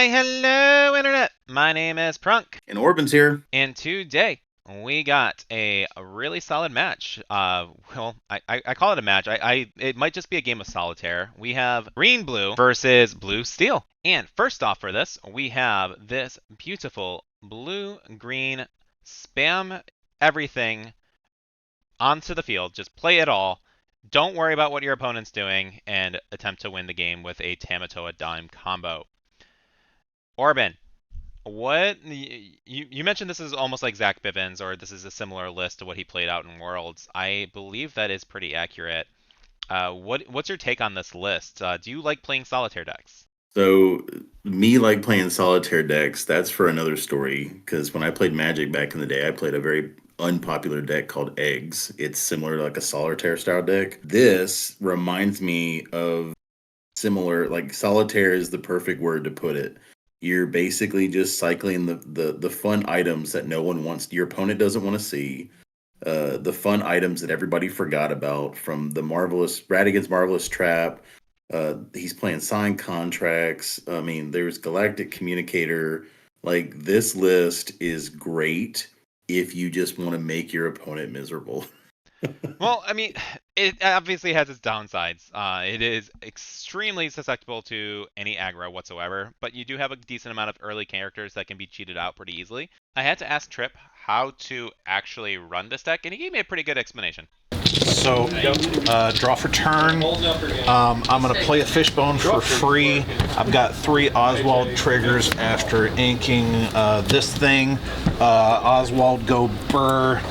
Why, hello, Internet! My name is Prunk, And Orban's here. and today we got a really solid match. I call it a match. It might just be a game of solitaire. We have green blue versus blue steel. And first off for this, we have this beautiful blue green spam everything onto the field. Just play it all. Don't worry about what your opponent's doing and attempt to win the game with a Tamatoa dime combo. Orban, you mentioned this is almost like Zach Bivens, or this is a similar list to what he played out in Worlds. I believe that is pretty accurate. What's your take on this list? Do you like playing solitaire decks? So, me like playing solitaire decks, that's for another story. Because when I played Magic back in the day, I played a very unpopular deck called Eggs. It's similar to like a solitaire style deck. This reminds me of similar, like solitaire is the perfect word to put it. You're basically just cycling the fun items that no one wants, your opponent doesn't want to see. The fun items that everybody forgot about from the marvelous Radigan's Marvelous Trap. He's playing signed contracts. I mean, there's Galactic Communicator. Like this list is great if you just want to make your opponent miserable. Well, I mean, it obviously has its downsides. It is extremely susceptible to any aggro whatsoever, but you do have a decent amount of early characters that can be cheated out pretty easily. I had to ask Trip how to actually run this deck, and he gave me a pretty good explanation. So, draw for turn. I'm going to play a Fishbone for free. I've got 3 Oswald triggers after inking this thing. Oswald, go burr.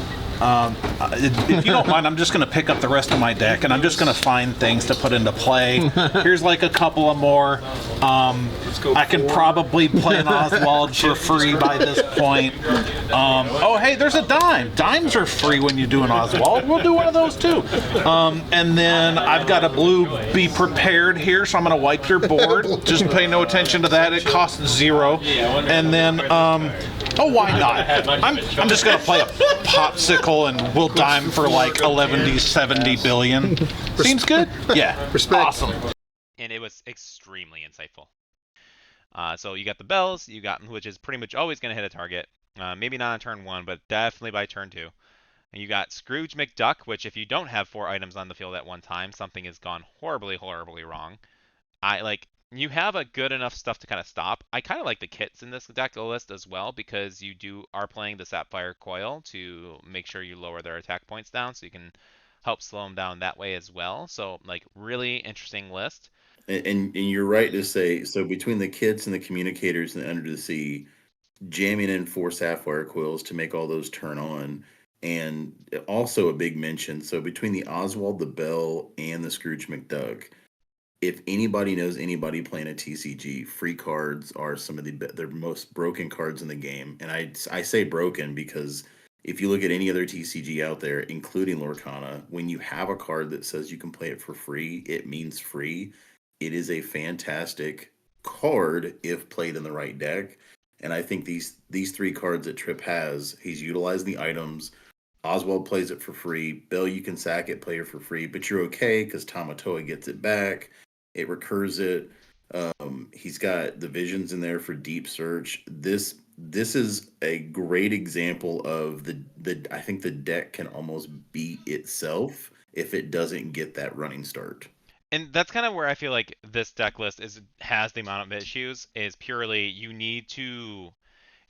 If you don't mind, I'm just going to pick up the rest of my deck, and I'm just going to find things to put into play. Here's like a couple of more. I can probably play an Oswald for free by this point. Oh, hey, there's a dime. Dimes are free when you do an Oswald. We'll do one of those too. And then I've got a blue Be Prepared here, so I'm going to wipe your board. Just pay no attention to that. It costs 0. And then, oh, why not? I'm just going to play a Popsicle and we'll dime for like 70 billion. Seems good? Yeah. Respect. Awesome. And it was extremely insightful. So you got the bells, which is pretty much always going to hit a target. Maybe not on turn 1, but definitely by turn 2. And you got Scrooge McDuck, which if you don't have 4 items on the field at one time, something has gone horribly, horribly wrong. You have a good enough stuff to kind of stop. I kind of like the kits in this deck list as well because you are playing the Saphire coil to make sure you lower their attack points down, so you can help slow them down that way as well. So like really interesting list. And you're right to say, so between the kits and the communicators and the Under the Sea, jamming in 4 Sapphire coils to make all those turn on. And also a big mention, so between the Oswald, the Bell, and the Scrooge McDuck, if anybody knows anybody playing a TCG, free cards are some of the most broken cards in the game. And I say broken because if you look at any other TCG out there, including Lorcana, when you have a card that says you can play it for free, it means free. It is a fantastic card if played in the right deck. And I think these 3 cards that Trip has, he's utilizing the items. Oswald plays it for free. Bell, you can sack it, play it for free, but you're okay because Tamatoa gets it back. It recurs it. He's got the visions in there for deep search. This is a great example of the I think the deck can almost beat itself if it doesn't get that running start. And that's kind of where I feel like this deck list has the amount of issues is purely you need to.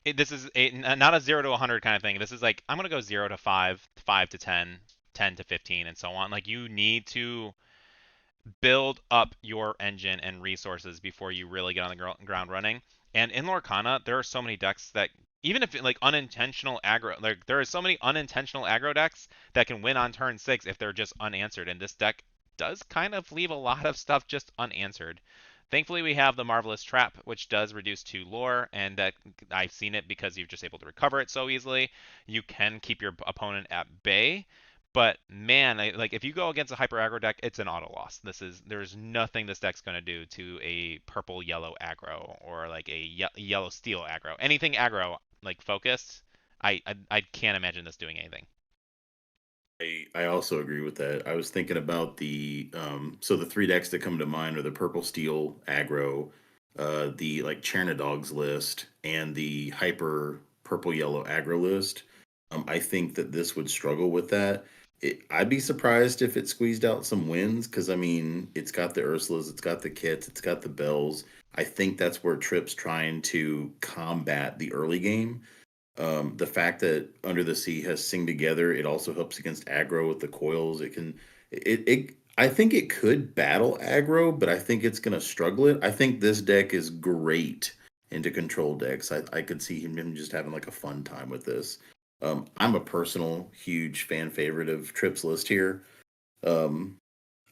This is not a 0 to 100 kind of thing. This is like I'm gonna go 0 to 5, 5 to 10, 10 to 15, and so on. Like you need to build up your engine and resources before you really get on the ground running. And in Lorcana, there are so many decks that even if like unintentional aggro, like there are so many unintentional aggro decks that can win on turn 6 if they're just unanswered. And this deck does kind of leave a lot of stuff just unanswered. Thankfully, we have the Marvelous Trap, which does reduce 2 lore, and that I've seen it because you're just able to recover it so easily. You can keep your opponent at bay. But man, like if you go against a hyper aggro deck, it's an auto loss. There's nothing this deck's gonna do to a purple yellow aggro or like a yellow steel aggro. Anything aggro like focused, I can't imagine this doing anything. I also agree with that. I was thinking about the so the 3 decks that come to mind are the purple steel aggro, the like Chernadogs list and the hyper purple yellow aggro list. I think that this would struggle with that. I'd be surprised if it squeezed out some wins because I mean it's got the Ursulas, it's got the kits, it's got the bells. I think that's where Trip's trying to combat the early game. The fact that Under the Sea has Sing Together, it also helps against aggro with the coils. It I think it could battle aggro, but I think it's gonna struggle it. I think this deck is great into control decks. I could see him just having like a fun time with this. I'm a personal huge fan favorite of Trip's list here. Um,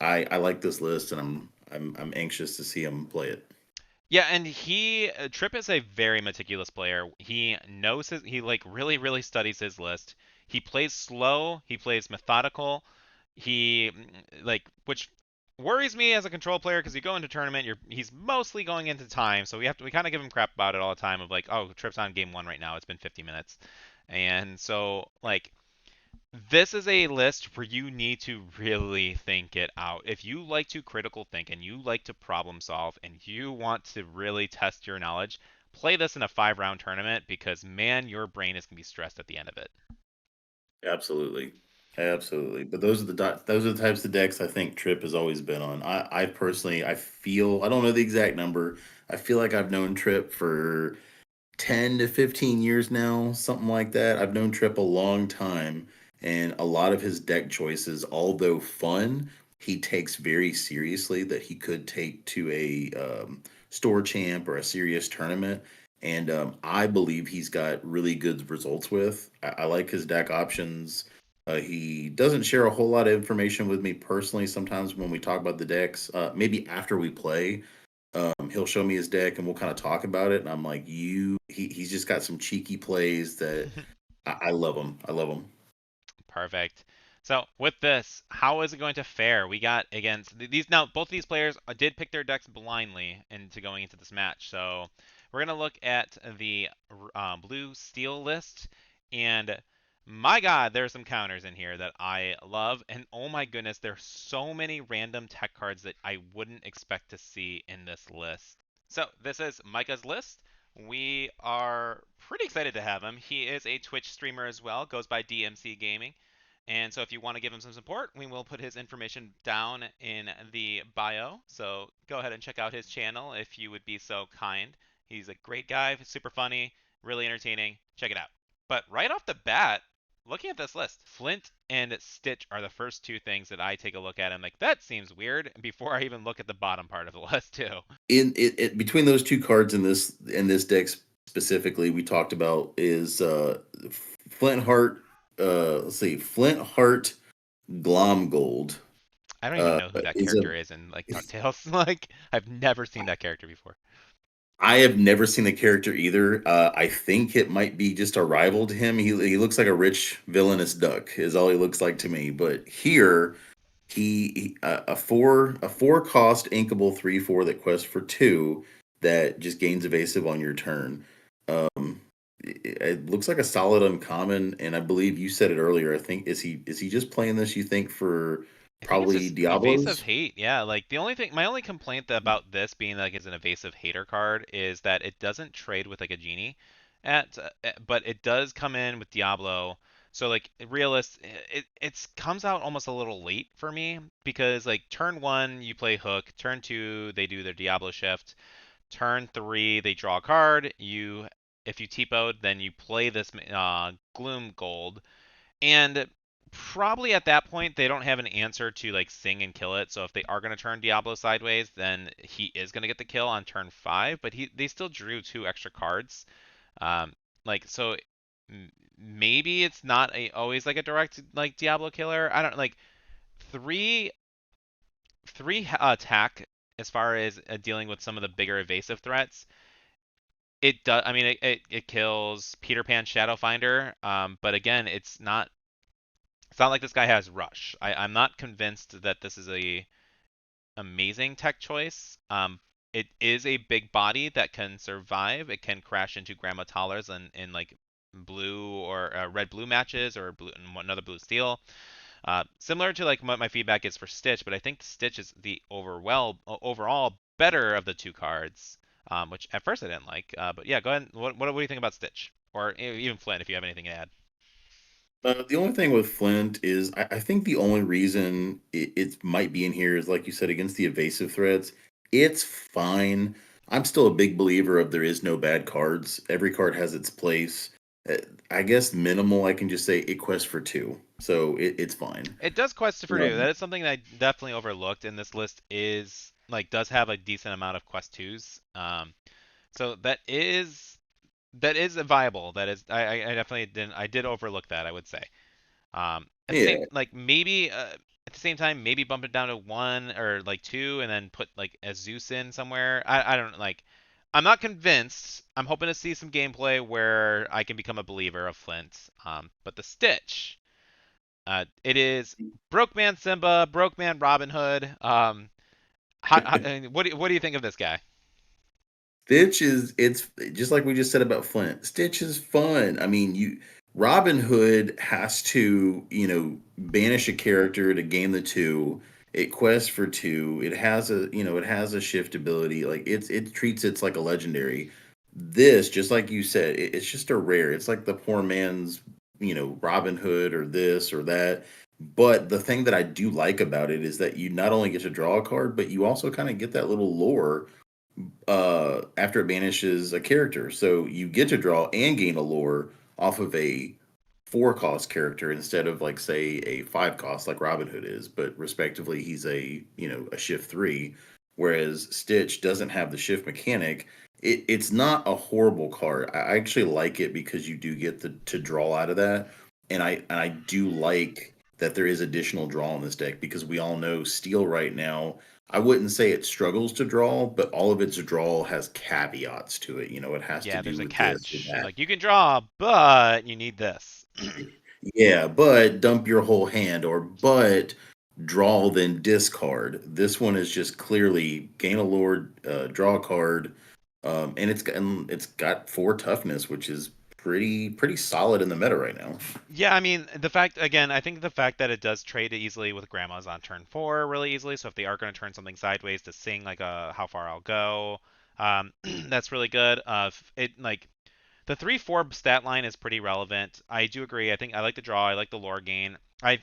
I like this list, and I'm anxious to see him play it. Yeah, and Tripp is a very meticulous player. He knows he like really studies his list. He plays slow, he plays methodical. Which worries me as a control player because you go into tournament, he's mostly going into time, so we kind of give him crap about it all the time of like, oh, Tripp's on game 1 right now. It's been 50 minutes. And so like this is a list where you need to really think it out. If you like to critical think and you like to problem solve and you want to really test your knowledge, play this in a 5-round tournament because man, your brain is going to be stressed at the end of it. Absolutely. Absolutely. But those are the types of decks I think Trip has always been on. I personally I feel I don't know the exact number. I feel like I've known Trip for 10 to 15 years now, something like that. I've known Trip a long time, and a lot of his deck choices, although fun, he takes very seriously that he could take to a store champ or a serious tournament. And I believe he's got really good results with. I like his deck options. He doesn't share a whole lot of information with me personally. Sometimes when we talk about the decks, maybe after we play, he'll show me his deck and we'll kind of talk about it. And I'm like, he's just got some cheeky plays that I love him. I love him. Perfect. So with this, how is it going to fare? We got against these now. Both of these players did pick their decks blindly into going into this match. So we're gonna look at the blue steel list, and my God, there's some counters in here that I love. And oh my goodness, there's so many random tech cards that I wouldn't expect to see in this list. So this is Micah's list. We are pretty excited to have him. He is a Twitch streamer as well, goes by DMC Gaming. And so if you want to give him some support, we will put his information down in the bio. So go ahead and check out his channel if you would be so kind. He's a great guy, super funny, really entertaining. Check it out. But right off the bat, looking at this list, Flint and Stitch are the first two things that I take a look at. I'm like, that seems weird before I even look at the bottom part of the list too. In it between those two cards in this deck specifically, we talked about is Flint Heart. Let's see, Flint Heart Glomgold. I don't even know who that Is a character is in like Tales. Like I've never seen that character before. I have never seen the character either. I think it might be just a rival to him. He looks like a rich villainous duck is all he looks like to me. But here a four cost inkable 3/4 that quests for 2 that just gains evasive on your turn. It looks like a solid uncommon, and I believe you said it earlier. I think is he just playing this? You think for I think it's probably just evasive Diablos? hate. Yeah, like my only complaint about this being like it's an evasive hater card is that it doesn't trade with like a genie but it does come in with Diablo. So like it comes out almost a little late for me because like turn 1 you play Hook, turn 2 they do their Diablo shift, turn 3 they draw a card, if you TPO'd then you play this Gloom Gold. And probably at that point they don't have an answer to like sing and kill it. So if they are going to turn Diablo sideways, then he is going to get the kill on turn 5. But they still drew 2 extra cards. Um, like so, maybe it's not always like a direct like Diablo killer. I don't like three three attack as far as dealing with some of the bigger evasive threats. It does. I mean, it kills Peter Pan Shadowfinder. But again, it's not like this guy has rush. I'm not convinced that this is a amazing tech choice. It is a big body that can survive. It can crash into Grandma Tallers in like blue or red blue matches or blue and another blue steel. Similar to like what my feedback is for Stitch, but I think Stitch is the overall better of the two cards. which at first I didn't like. But yeah, go ahead. What do you think about Stitch, or even Flynn, if you have anything to add? The only thing with Flint is I think the only reason it might be in here is like you said against the evasive threats. It's fine. I'm still a big believer of there is no bad cards. Every card has its place. Uh, I guess minimal. I can just say it quests for two, so it's fine. It does quest for two. Um, That is something that I definitely overlooked, and this list is like does have a decent amount of quest twos. So that is a viable. That is I definitely didn't I did overlook that, I would say. At the same yeah, like maybe at the same time maybe bump it down to one or like two and then put like a Zeus in somewhere. I don't like. I'm not convinced. I'm hoping to see some gameplay where I can become a believer of Flint. But the Stitch, it is Broke Man Simba, Broke Man Robin Hood. What do you think of this guy? Stitch is it's just like we just said about Flint. Stitch is fun. I mean, you Robin Hood has to, banish a character to gain the two. It quests for two. It has it has a shift ability. Like it treats it's like a legendary. This, just like you said, it's just a rare. It's like the poor man's, Robin Hood or this or that. But the thing that I do like about it is that you not only get to draw a card, but you also kind of get that little lore after it banishes a character. So you get to draw and gain a lore off of a 4 cost character instead of like say a 5 cost like Robin Hood is, but respectively he's a shift 3, whereas Stitch doesn't have the shift mechanic. It's not a horrible card. I actually like it because you do get to draw out of that, and I do like that there is additional draw in this deck because we all know Steel right now, I wouldn't say it struggles to draw, but all of its draw has caveats to it. It has to Yeah, do there's a with this or catch. that. Like you can draw, but you need this. Yeah, but dump your whole hand, or but draw then discard. This one is just clearly gain a lord, draw a card, and it's got 4 toughness, which is pretty solid in the meta right now. Yeah, I mean, the fact again, I think the fact that it does trade easily with grandmas on turn 4 really easily. So if they are going to turn something sideways to sing like a how far I'll go, that's really good. It like the 3-4 stat line is pretty relevant. I do agree. I think I like the draw. I like the lore gain. I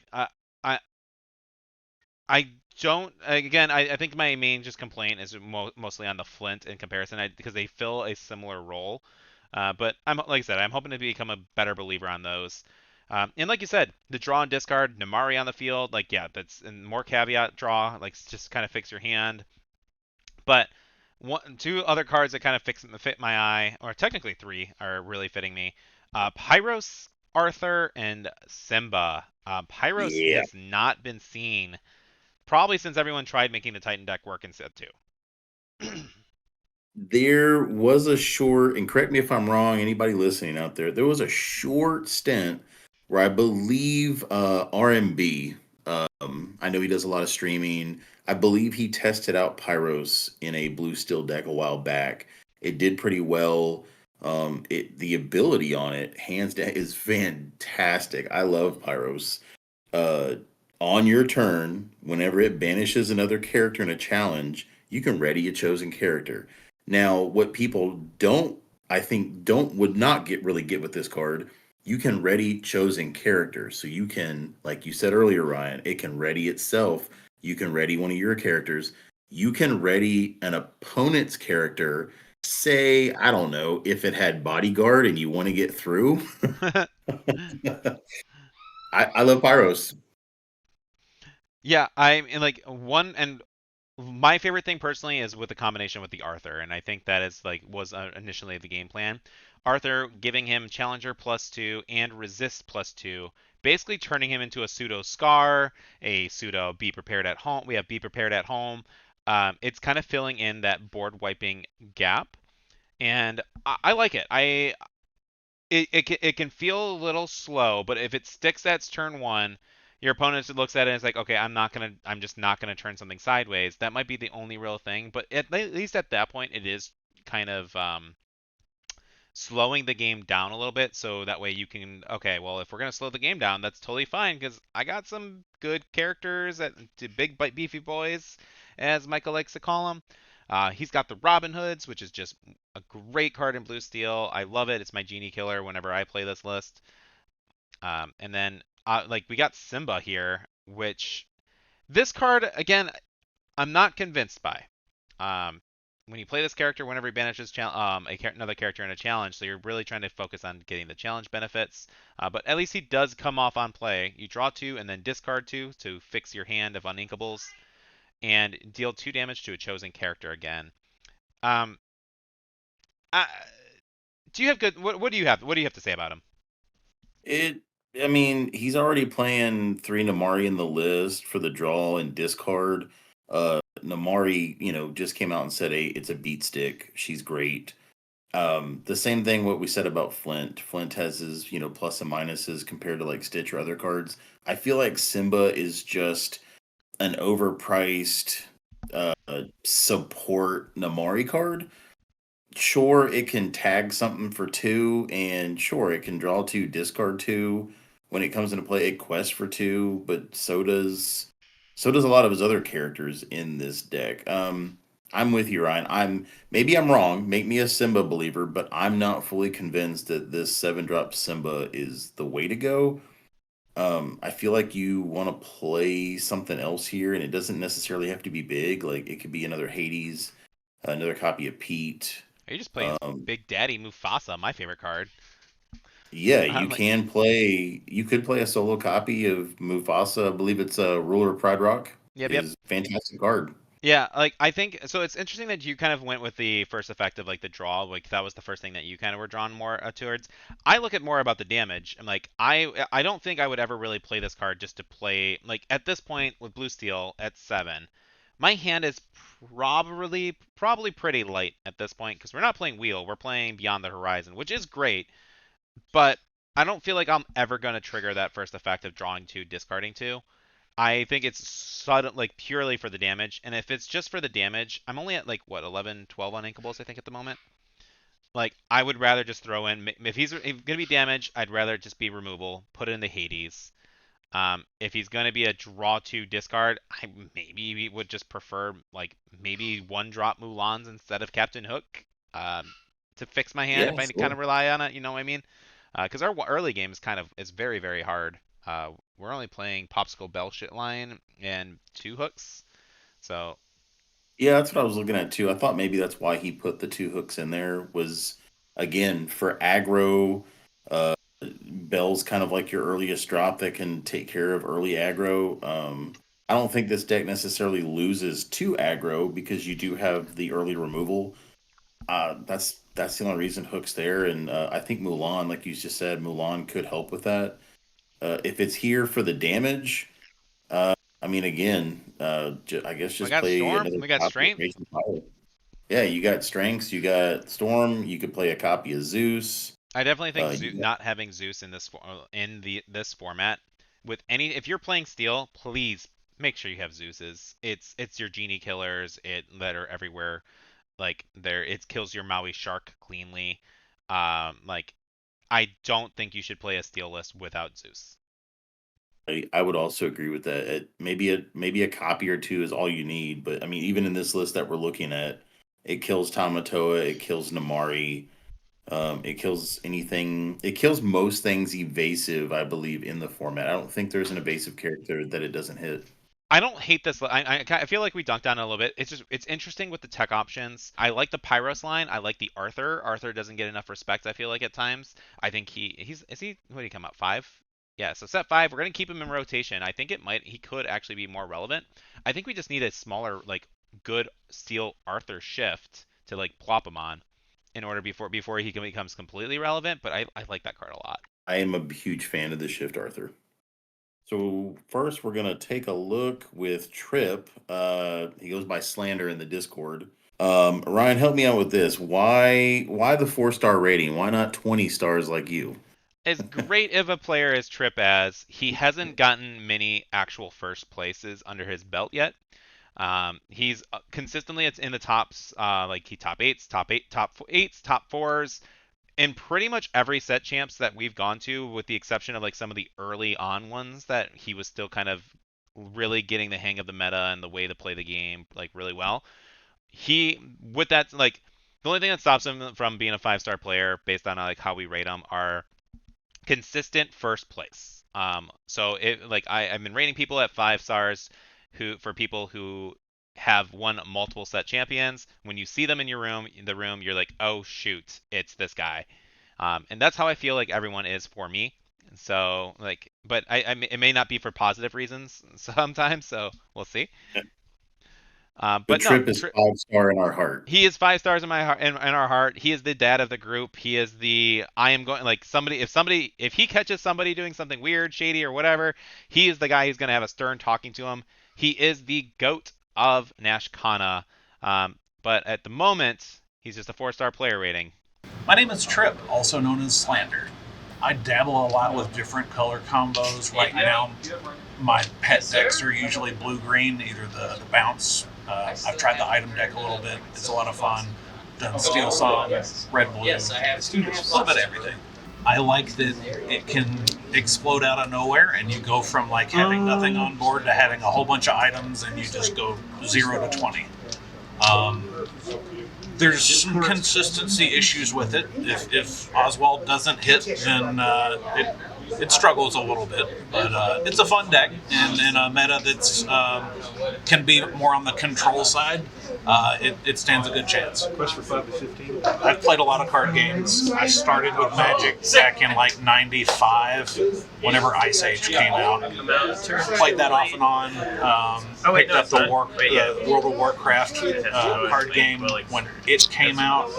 I don't. Again, I think my main just complaint is mostly on the Flint in comparison, because they fill a similar role. But I'm like I said, I'm hoping to become a better believer on those. And like you said, the draw and discard, Namari on the field, like yeah, that's and more caveat draw, like just kind of fix your hand. But two other cards that kind of fit my eye, or technically three, are really fitting me. Pyros, Arthur, and Simba. Pyros Yeah. has not been seen probably since everyone tried making the Titan deck work in set 2. There was a short, and correct me if I'm wrong, anybody listening out there, there was a short stint where I believe RMB, I know he does a lot of streaming. I believe he tested out Pyros in a blue steel deck a while back. It did pretty well. The ability on it, hands down, is fantastic. I love Pyros. uh, on your turn, whenever it banishes another character in a challenge, you can ready a chosen character. Now, what people don't, I think, would not get with this card, you can ready chosen characters. So you can, like you said earlier, Ryan, it can ready itself. You can ready one of your characters. You can ready an opponent's character. Say, I don't know, if it had bodyguard and you want to get through. I love Pyros. Yeah, I'm in like one, and my favorite thing personally is with the combination with the Arthur, and I think that is like was initially the game plan. Arthur giving him Challenger +2 and Resist +2, basically turning him into a pseudo Scar, a pseudo Be Prepared at Home. We have Be Prepared at Home. It's kind of filling in that board wiping gap, and I like it. It can feel a little slow, but if it sticks at turn 1, your opponent looks at it and is like, okay, I'm just not gonna turn something sideways. That might be the only real thing, but at least at that point, it is kind of slowing the game down a little bit, so that way you can, okay, well, if we're gonna slow the game down, that's totally fine because I got some good characters, big beefy boys, as Michael likes to call them. He's got the Robin Hoods, which is just a great card in blue steel. I love it. It's my genie killer whenever I play this list. And then like we got Simba here, which this card again I'm not convinced by. Um, when you play this character, whenever he banishes another character in a challenge, so you're really trying to focus on getting the challenge benefits. But at least he does come off on play. You draw 2 and then discard 2 to fix your hand of uninkables, and deal 2 damage to a chosen character again. Um, do you have good? What do you have? What do you have to say about him? I mean, he's already playing 3 Namari in the list for the draw and discard. Namari, just came out and said, "Hey, it's a beat stick. She's great." The same thing what we said about Flint. Flint has his, plus and minuses compared to like Stitch or other cards. I feel like Simba is just an overpriced support Namari card. Sure, it can tag something for 2, and sure, it can draw 2, discard 2. When it comes into play, it quests for 2, but so does a lot of his other characters in this deck. I'm with you, Ryan. Maybe I'm wrong. Make me a Simba believer, but I'm not fully convinced that this 7-drop Simba is the way to go. I feel like you want to play something else here, and it doesn't necessarily have to be big. Like it could be another Hades, another copy of Pete. Are you just playing Big Daddy Mufasa, my favorite card? Yeah, I'm you like, can play. You could play a solo copy of Mufasa. I believe it's a Ruler of Pride Rock. yep. Is fantastic card. Yeah, like I think so. It's interesting that you kind of went with the first effect of like the draw, like that was the first thing that you kind of were drawn more towards. I look at more about the damage. I'm like, I don't think I would ever really play this card just to play. Like at this point with blue steel at 7, my hand is probably pretty light at this point because we're not playing wheel, we're playing Beyond the Horizon, which is great, but I don't feel like I'm ever gonna trigger that first effect of drawing 2, discarding 2. I think it's sudden, like purely for the damage, and if it's just for the damage, I'm only at like what 11, 12 uninkables I think at the moment. Like I would rather just throw in if gonna be damage, I'd rather it just be removal, put it in the Hades. If he's gonna be a draw 2 discard, I maybe would just prefer like maybe 1-drop Mulans instead of Captain Hook, to fix my hand Yeah, if I kind sure. of rely on it. You know what I mean? Because our early game is very very hard. We're only playing Popsicle Bell Shit Line and 2 hooks, so Yeah, that's what I was looking at too. I thought maybe that's why he put the 2 hooks in there was again for aggro. Uh, Bell's kind of like your earliest drop that can take care of early aggro. I don't think this deck necessarily loses to aggro because you do have the early removal. That's the only reason Hook's there, and I think Mulan, like you just said, Mulan could help with that. If it's here for the damage, I mean, again, I guess we just got play Storm, another we got copy of Strength. Raging Fire. Yeah, you got Strengths, you got Storm, you could play a copy of Zeus. I definitely think You got, not having Zeus in this format with any if you're playing Steel, please make sure you have Zeus's. It's your genie killers that are everywhere. Like there, it kills your Maui shark cleanly. Like I don't think you should play a Steel list without Zeus. I would also agree with that. Maybe a copy or 2 is all you need, but I mean, even in this list that we're looking at, it kills Tamatoa, it kills Namari, it kills anything. It kills most things evasive, I believe, in the format. I don't think there's an evasive character that it doesn't hit. I don't hate this. I feel like we dunked on it a little bit. It's interesting with the tech options. I like the Pyros line. I like the Arthur. Arthur doesn't get enough respect. I feel like at times. I think what did he come out 5? Yeah, so set 5. We're gonna keep him in rotation. I think he could actually be more relevant. I think we just need a smaller like good steel Arthur shift to like plop him on in order before becomes completely relevant. But I like that card a lot. I am a huge fan of the Shift Arthur. So first, we're gonna take a look with Trip. He goes by Slander in the Discord. Ryan, help me out with this. Why the 4-star rating? Why not 20 stars like you? As great of a player as Tripp as, he hasn't gotten many actual first places under his belt yet. He's consistently it's in the tops, like he top eights, top eights, top fours, in pretty much every set champs that we've gone to, with the exception of like some of the early on ones that he was still kind of really getting the hang of the meta and the way to play the game like really well. he with that like the only thing that stops him from being a 5-star player based on like how we rate him are consistent first place. So it like I've been rating people at 5 stars for people who have won multiple set champions. When you see them in the room, you're like, oh shoot, it's this guy. And that's how I feel like everyone is for me. So like, but it may not be for positive reasons sometimes. So we'll see. But no, Trip is 5-star in our heart. he is 5 stars in my heart, in our heart. He is the dad of the group. He is the I am going like if he catches somebody doing something weird, shady, or whatever, he is the guy who's going to have a stern talking to him. He is the goat of Nashcana. But at the moment, he's just a 4-star player rating. My name is Tripp, also known as Slandyr. I dabble a lot with different color combos. Right now, my pet decks are usually blue-green, either the bounce. I've tried the item deck a little bit. It's a lot of fun. Done Steel Song, Red Blue, a little bit of everything. I like that it can explode out of nowhere, and you go from like having nothing on board to having a whole bunch of items, and you just go 0 to 20. There's some consistency issues with it. If Oswald doesn't hit, then it struggles a little bit. But it's a fun deck, and in a meta that's can be more on the control side, it stands a good chance. Quest for 5 to 15. I've played a lot of card games. I started with Magic back in like '95, whenever Ice Age came out. Played that off and on. Picked up the World of Warcraft card game when it came out.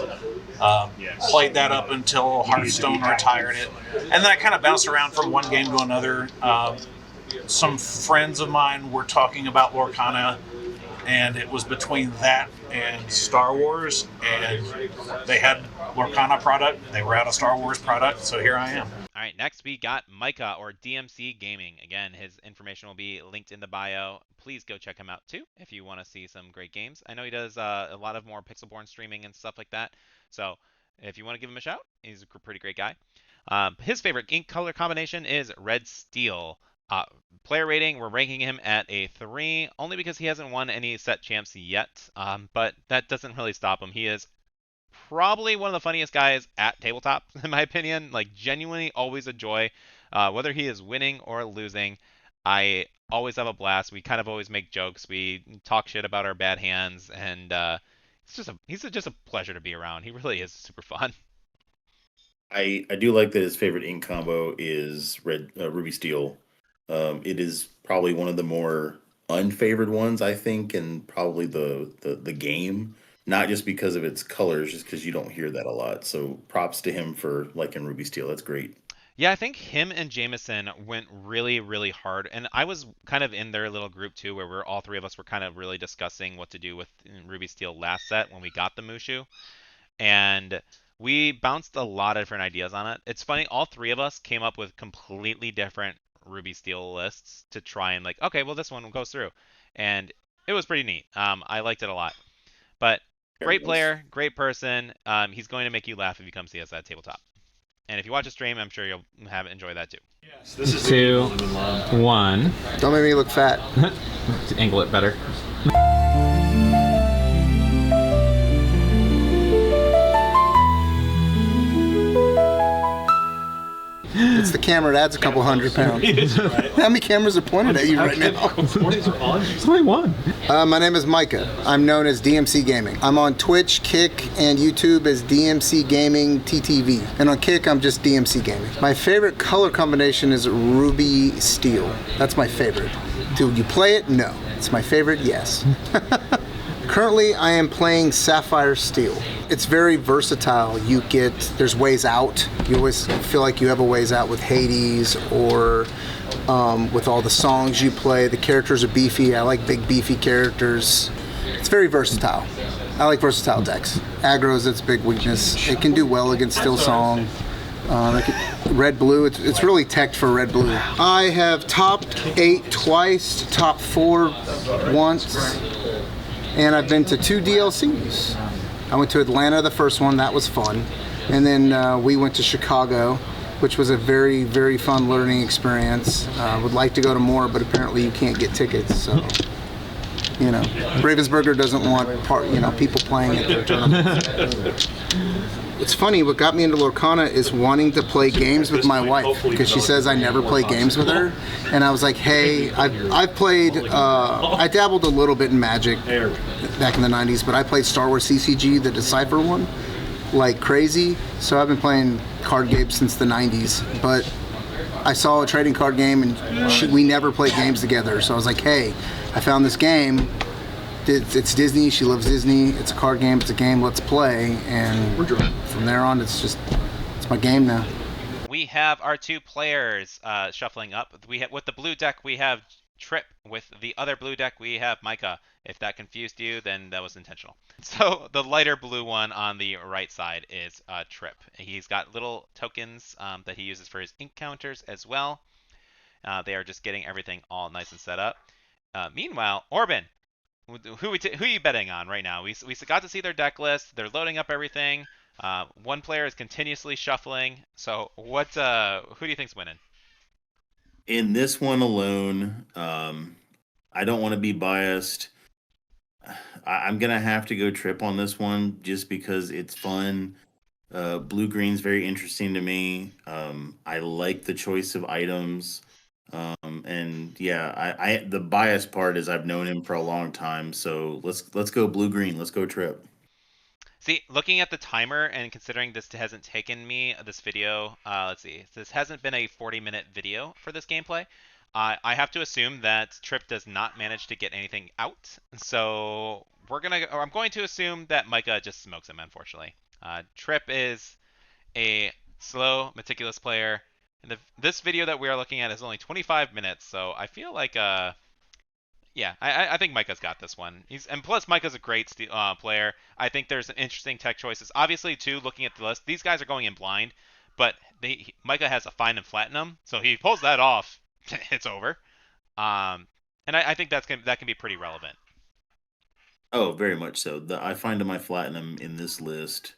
Played that up until Hearthstone retired it. And then I kind of bounced around from one game to another. Some friends of mine were talking about Lorcana, and it was between that and Star Wars, and they had Lorcana product. They were out of Star Wars product, so here I am. All right, next we got Micah or DMC Gaming. Again, his information will be linked in the bio. Please go check him out too if you want to see some great games. I know he does a lot of more Pixelborn streaming and stuff like that. So if you want to give him a shout, he's a pretty great guy. His favorite ink color combination is red steel. Player rating, we're ranking him at a 3, only because he hasn't won any set champs yet. But that doesn't really stop him. He is probably one of the funniest guys at tabletop, in my opinion. Like, genuinely always a joy. Whether he is winning or losing, I always have a blast. We kind of always make jokes. We talk shit about our bad hands, and he's just a pleasure to be around. He really is super fun. I do like that his favorite ink combo is Ruby Steel. It is probably one of the more unfavored ones, I think, in probably the game. Not just because of its colors, just because you don't hear that a lot. So props to him for liking Ruby Steel. That's great. Yeah, I think him and Jameson went really, really hard. And I was kind of in their little group too, where all three of us were kind of really discussing what to do with Ruby Steel last set when we got the Mushu. And we bounced a lot of different ideas on it. It's funny, all three of us came up with completely different Ruby Steel lists to try and like, okay, well, this one goes through. And it was pretty neat. I liked it a lot. But great player, great person. He's going to make you laugh if you come see us at Tabletop. And if you watch a stream, I'm sure you'll enjoy that too. Yes, this is 2, 1. Don't make me look fat. Angle it better. It's the camera that adds a couple 100 pounds. How many cameras are pointed at you right now? It's only one. My name is Micah. I'm known as DMC Gaming. I'm on Twitch, Kick, and YouTube as DMC Gaming TTV. And on Kick, I'm just DMC Gaming. My favorite color combination is Ruby Steel. That's my favorite. Do you play it? No. It's my favorite? Yes. Currently, I am playing Saphire Steel. It's very versatile. There's ways out. You always feel like you have a ways out with Hades or with all the songs you play. The characters are beefy. I like big, beefy characters. It's very versatile. I like versatile decks. Aggro is its big weakness. It can do well against Steel Song. Red Blue, it's really teched for Red Blue. I have topped 8 twice, topped 4 once. And I've been to 2 DLCs. I went to Atlanta, the first one, that was fun. And then we went to Chicago, which was a very, very fun learning experience. Would like to go to more, but apparently you can't get tickets, so. You know, Ravensburger doesn't want people playing at their tournament. It's funny, what got me into Lorcana is wanting to play games with my wife, because she says I never play games with her. And I was like, hey, I've played, I dabbled a little bit in Magic back in the 90s, but I played Star Wars CCG, the Decipher one, like crazy. So I've been playing card games since the 90s, but I saw a trading card game and we never played games together. So I was like, hey, I found this game. It's Disney. She loves Disney. It's a card game. It's a game. Let's play. And from there on, it's my game now. We have our 2 players shuffling up. With the blue deck, we have Trip. With the other blue deck, we have Micah. If that confused you, then that was intentional. So the lighter blue one on the right side is Trip. He's got little tokens that he uses for his ink counters as well. They are just getting everything all nice and set up. Meanwhile, Orban. Who are you betting on right now? We got to see their deck list. They're loading up everything. One player is continuously shuffling. So who do you think's winning? In this one alone, I don't want to be biased. I'm gonna have to go Trip on this one just because it's fun. Blue green's very interesting to me. I like the choice of items. And yeah, I the bias part is I've known him for a long time, so let's go blue green. Let's go Trip. See, looking at the timer and considering this hasn't taken me this video, let's see, this hasn't been a 40-minute video for this gameplay. I have to assume that Trip does not manage to get anything out, so I'm going to assume that Micah just smokes him, unfortunately. Trip is a slow, meticulous player. And this video that we are looking at is only 25 minutes, so I feel like, yeah, I think Micah's got this one. And plus, Micah's a great player. I think there's an interesting tech choices. Obviously, too, looking at the list, these guys are going in blind, but Micah has a find and flatten them, so he pulls that off, it's over. And I think that can be pretty relevant. Oh, very much so. I find my platinum in this list.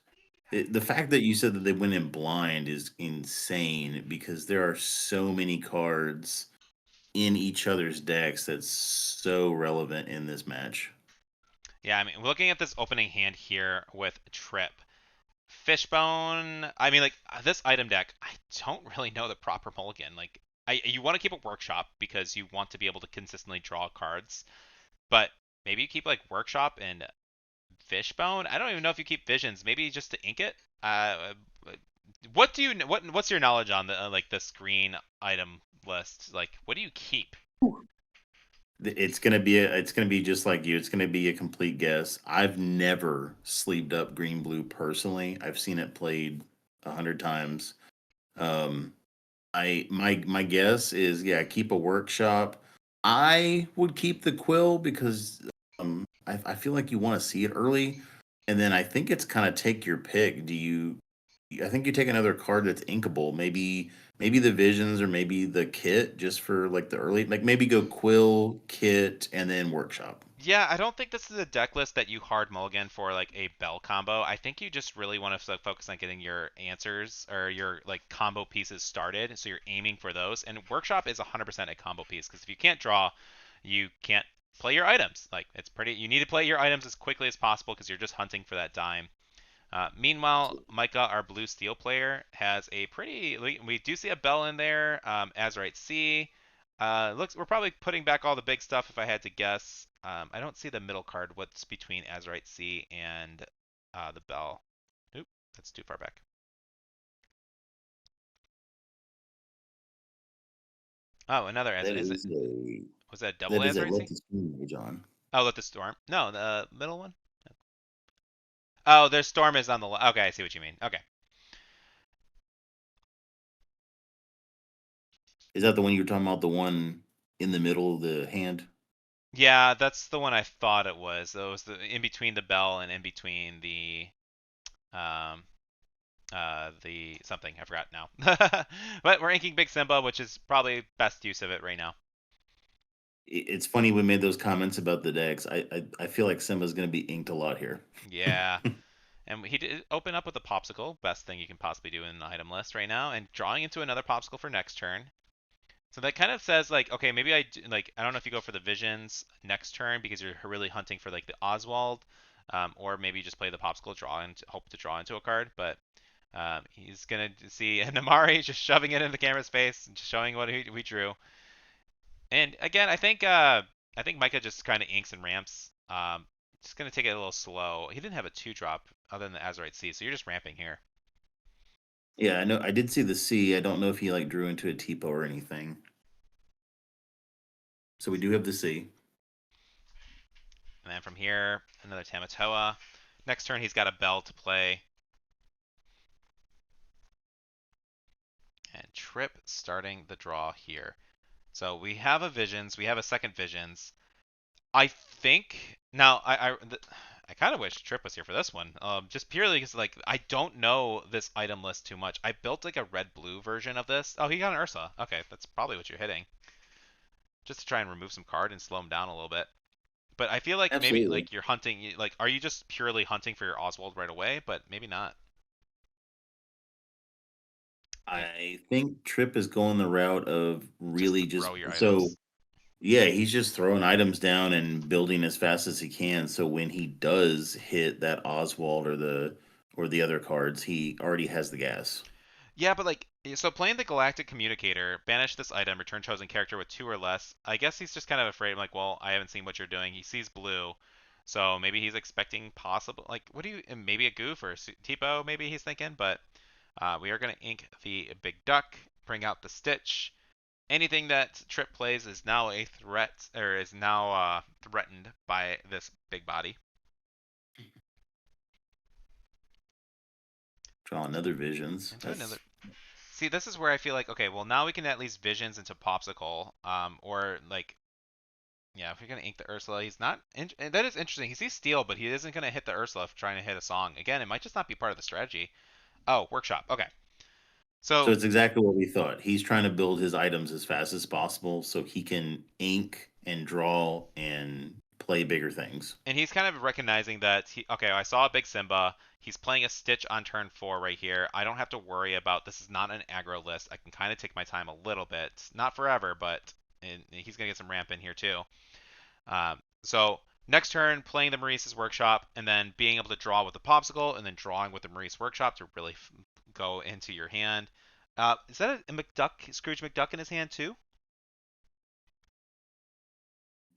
The fact that you said that they went in blind is insane because there are so many cards in each other's decks that's so relevant in this match. Yeah, I mean, looking at this opening hand here with Trip, Fishbone, I mean, like, this item deck, I don't really know the proper mulligan. Like, you want to keep a Workshop because you want to be able to consistently draw cards, but maybe you keep, like, Workshop and Fishbone. I don't even know if you keep Visions. Maybe just to ink it. What's your knowledge on the like the screen item list? Like, what do you keep? It's gonna be just like you. It's gonna be a complete guess. I've never sleeved up green blue personally. I've seen it played 100 times. My guess is keep a Workshop. I would keep the Quill because I feel like you want to see it early, and then I think it's kind of take your pick. I think you take another card that's inkable, maybe the Visions or maybe the Kit just for like the early, like maybe go Quill, Kit, and then Workshop. Yeah, I don't think this is a deck list that you hard mulligan for like a Bell combo. I think you just really want to focus on getting your answers or your like combo pieces started, so you're aiming for those. And Workshop is 100% a combo piece because if you can't draw, you can't play your items. Like you need to play your items as quickly as possible because you're just hunting for that dime. Meanwhile, Micah, our blue steel player, has a we do see a Bell in there, Azurite C. We're probably putting back all the big stuff if I had to guess. I don't see the middle card, what's between Azurite C and the Bell. Oop, that's too far back. Oh, another Azurite. Was that double Azurite C? John. Oh, Let the Storm. No, the middle one? Oh, their Storm is on the left. Okay, I see what you mean. Okay. Is that the one you were talking about? The one in the middle of the hand? Yeah, that's the one I thought it was. It was in between the Bell and in between the something. I forgot now. But we're inking Big Simba, which is probably best use of it right now. It's funny we made those comments about the decks. I feel like Simba's going to be inked a lot here. Yeah. And he did open up with a Popsicle, best thing you can possibly do in the item list right now, and drawing into another Popsicle for next turn. So that kind of says like, okay, maybe like I don't know if you go for the visions next turn because you're really hunting for like the Oswald, or maybe you just play the popsicle draw and hope to draw into a card. But he's gonna see Namari just shoving it in the camera's face and just showing what we drew. And again, I think Micah just kind of inks and ramps. Just gonna take it a little slow. He didn't have a 2-drop other than the Azurite Sea, so you're just ramping here. Yeah, I know. I did see the C. I don't know if he like drew into a Tipo or anything. So we do have the C. And then from here, another Tamatoa. Next turn, he's got a Bell to play. And Trip starting the draw here. So we have a Visions. We have a second Visions. I think now I kind of wish Trip was here for this one. Just purely because like I don't know this item list too much. I built like a red-blue version of this. Oh, he got an Ursa. Okay, that's probably what you're hitting. Just to try and remove some card and slow him down a little bit. But I feel like maybe Absolutely. like you're hunting, like are you just purely hunting for your Oswald right away? But maybe not. I think Trip is going the route of really Just just throw your so items. yeah, he's just throwing items down and building as fast as he can. So when he does hit that Oswald or the other cards, he already has the gas. Yeah, but like, so playing the Galactic Communicator, banish this item, return chosen character with 2 or less. I guess he's just kind of afraid. Like, well, I haven't seen what you're doing. He sees blue, so maybe he's expecting possible. Like, what do you? Maybe a goof or a Tipo. Maybe he's thinking. But we are gonna ink the big duck, bring out the Stitch. Anything that Trip plays is now a threat, or is now threatened by this big body. Draw another visions. Into another. See, this is where I feel like, okay, well now we can at least visions into Popsicle, or like, yeah, if you're gonna ink the Ursula, he's not. And that is interesting. He sees Steel, but he isn't gonna hit the Ursula if trying to hit a song. Again, it might just not be part of the strategy. Oh, workshop. Okay, So so it's exactly what we thought. He's trying to build his items as fast as possible so he can ink and draw and play bigger things. and he's kind of recognizing that okay, I saw a big Simba. He's playing a Stitch on turn 4 right here. I don't have to worry about this. Is not an aggro list. I can kind of take my time a little bit, not forever, but and he's gonna get some ramp in here too. So next turn, playing the Maurice's Workshop, and then being able to draw with the Popsicle, and then drawing with the Maurice Workshop to really go into your hand. Is that a McDuck, Scrooge McDuck in his hand too?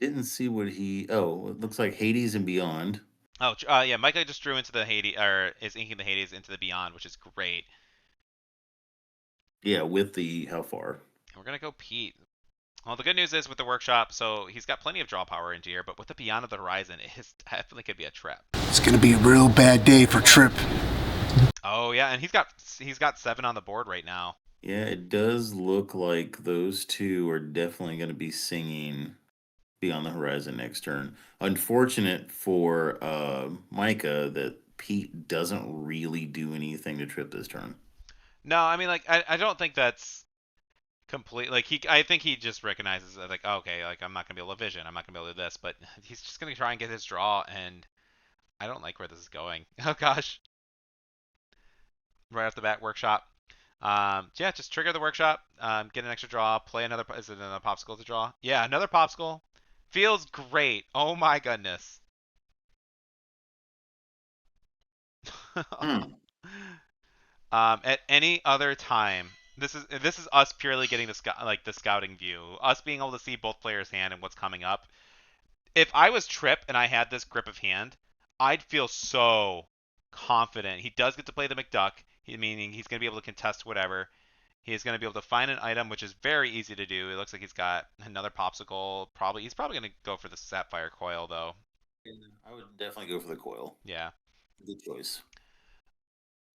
Didn't see what he. Oh, it looks like Hades and Beyond. Oh, yeah, Micah just drew into the Hades, or is inking the Hades into the Beyond, which is great. Yeah, with the how far? And we're gonna go Pete. Well, the good news is with the Workshop, so he's got plenty of draw power into here, but with the Beyond of the Horizon, it definitely could be a trap. It's gonna be a real bad day for Trip. Oh yeah, and he's got 7 on the board right now. Yeah, it does look like those two are definitely going to be singing Beyond the Horizon next turn. Unfortunate for Micah that Pete doesn't really do anything to Trip this turn. No, I mean like I don't think that's complete. Like I think he just recognizes that, like, oh, okay, like I'm not gonna be able to vision, I'm not gonna be able to do this, but he's just gonna try and get his draw, and I don't like where this is going. Oh gosh, right off the bat, Workshop. Yeah, just trigger the Workshop, get an extra draw, play another. Is it another Popsicle to draw? Yeah, another Popsicle. Feels great. Oh my goodness. Hmm. At any other time, this is us purely getting the scouting view, us being able to see both players' hand and what's coming up. If I was Trip and I had this grip of hand, I'd feel so confident. He does get to play the McDuck, meaning he's going to be able to contest whatever. He's going to be able to find an item, which is very easy to do. It looks like he's got another Popsicle. He's probably going to go for the Sapphire Coil, though. I would definitely go for the coil. Yeah. Good choice.